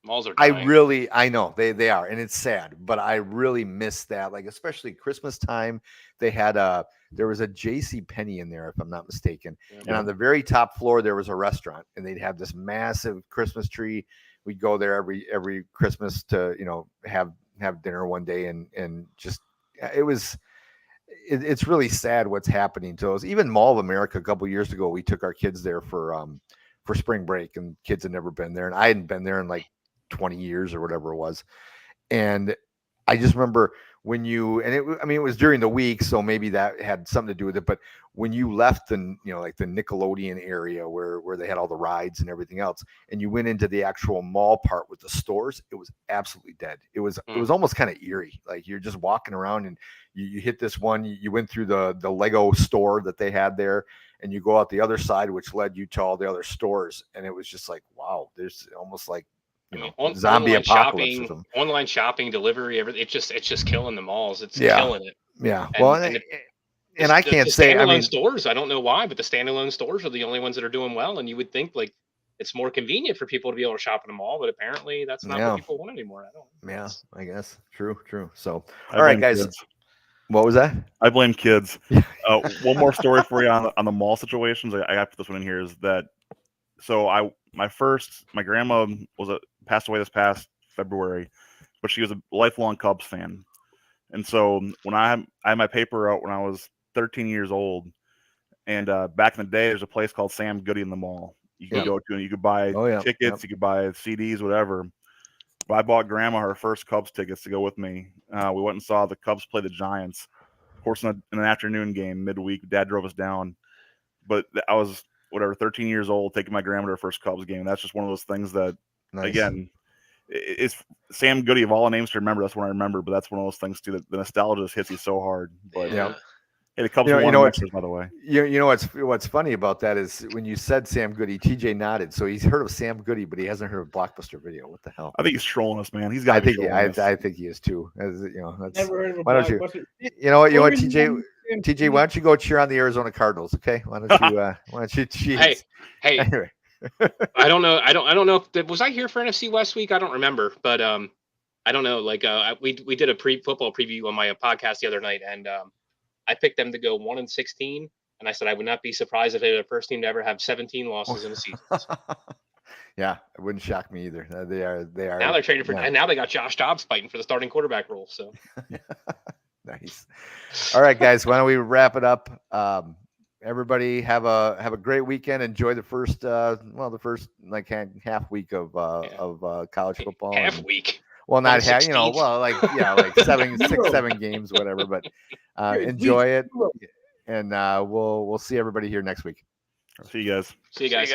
Malls are dying. I know they are, and it's sad, but I really miss that. Like, especially Christmas time, there was a JC Penney in there, if I'm not mistaken. Yeah. And on the very top floor, there was a restaurant, and they'd have this massive Christmas tree. We'd go there every Christmas to, have dinner one day, and just, it's really sad what's happening to us. Even Mall of America, a couple of years ago, we took our kids there for spring break, and kids had never been there, and I hadn't been there in like 20 years or whatever it was. And I just remember when it was during the week, so maybe that had something to do with it. But when you left like the Nickelodeon area where they had all the rides and everything else, and you went into the actual mall part with the stores, it was absolutely dead. It was almost kind of eerie. Like, you're just walking around and you hit this one, you went through the Lego store that they had there, and you go out the other side, which led you to all the other stores. And it was just like, wow, there's almost like, zombie apocalypse. Online shopping, delivery, everything. It's just killing the malls. It's killing it. Yeah. And I can't say. Standalone stores. I don't know why, but the standalone stores are the only ones that are doing well. And you would think like it's more convenient for people to be able to shop in a mall, but apparently that's not what people want anymore. I guess true. So, all right, guys. Kids. What was that? I blame kids. One more story for you on the mall situations. I got to put this one in here. Is that so? My grandma passed away this past February, but she was a lifelong Cubs fan. And so when I had my paper out when I was 13 years old, and back in the day, there's a place called Sam Goody in the mall. You could go to, and you could buy tickets, you could buy CDs, whatever. But I bought Grandma her first Cubs tickets to go with me. We went and saw the Cubs play the Giants. Of course, in an afternoon game midweek, Dad drove us down. But I was 13 years old, taking my grandma to her first Cubs game. That's just one of those things that, again, it's Sam Goody of all the names to remember. That's what I remember. But that's one of those things too that the nostalgia just hits you so hard. But hey, the Cubs won Masters, by the way. You know what's funny about that is when you said Sam Goody, TJ nodded. So he's heard of Sam Goody, but he hasn't heard of Blockbuster Video. What the hell? I think he's trolling us, man. He's got. I think he is too. That's, Never heard of a why don't you? You know what, TJ? Why don't you go cheer on the Arizona Cardinals? Okay. Why don't you? Cheers. Hey. Anyway. I don't know. I don't know if was I here for NFC West week. I don't remember, but I don't know. Like we did a football preview on my podcast the other night, and I picked them to go 1-16, and I said I would not be surprised if they were the first team to ever have 17 losses in a season. Yeah, it wouldn't shock me either. They are. Now they're trading for, and now they got Josh Dobbs fighting for the starting quarterback role. So nice. All right, guys. Why don't we wrap it up? Everybody have a great weekend. Enjoy the first like half week of college football. Half week. Well, not half. Like 7 games, whatever. But enjoy it, and we'll see everybody here next week. See you guys. See you guys.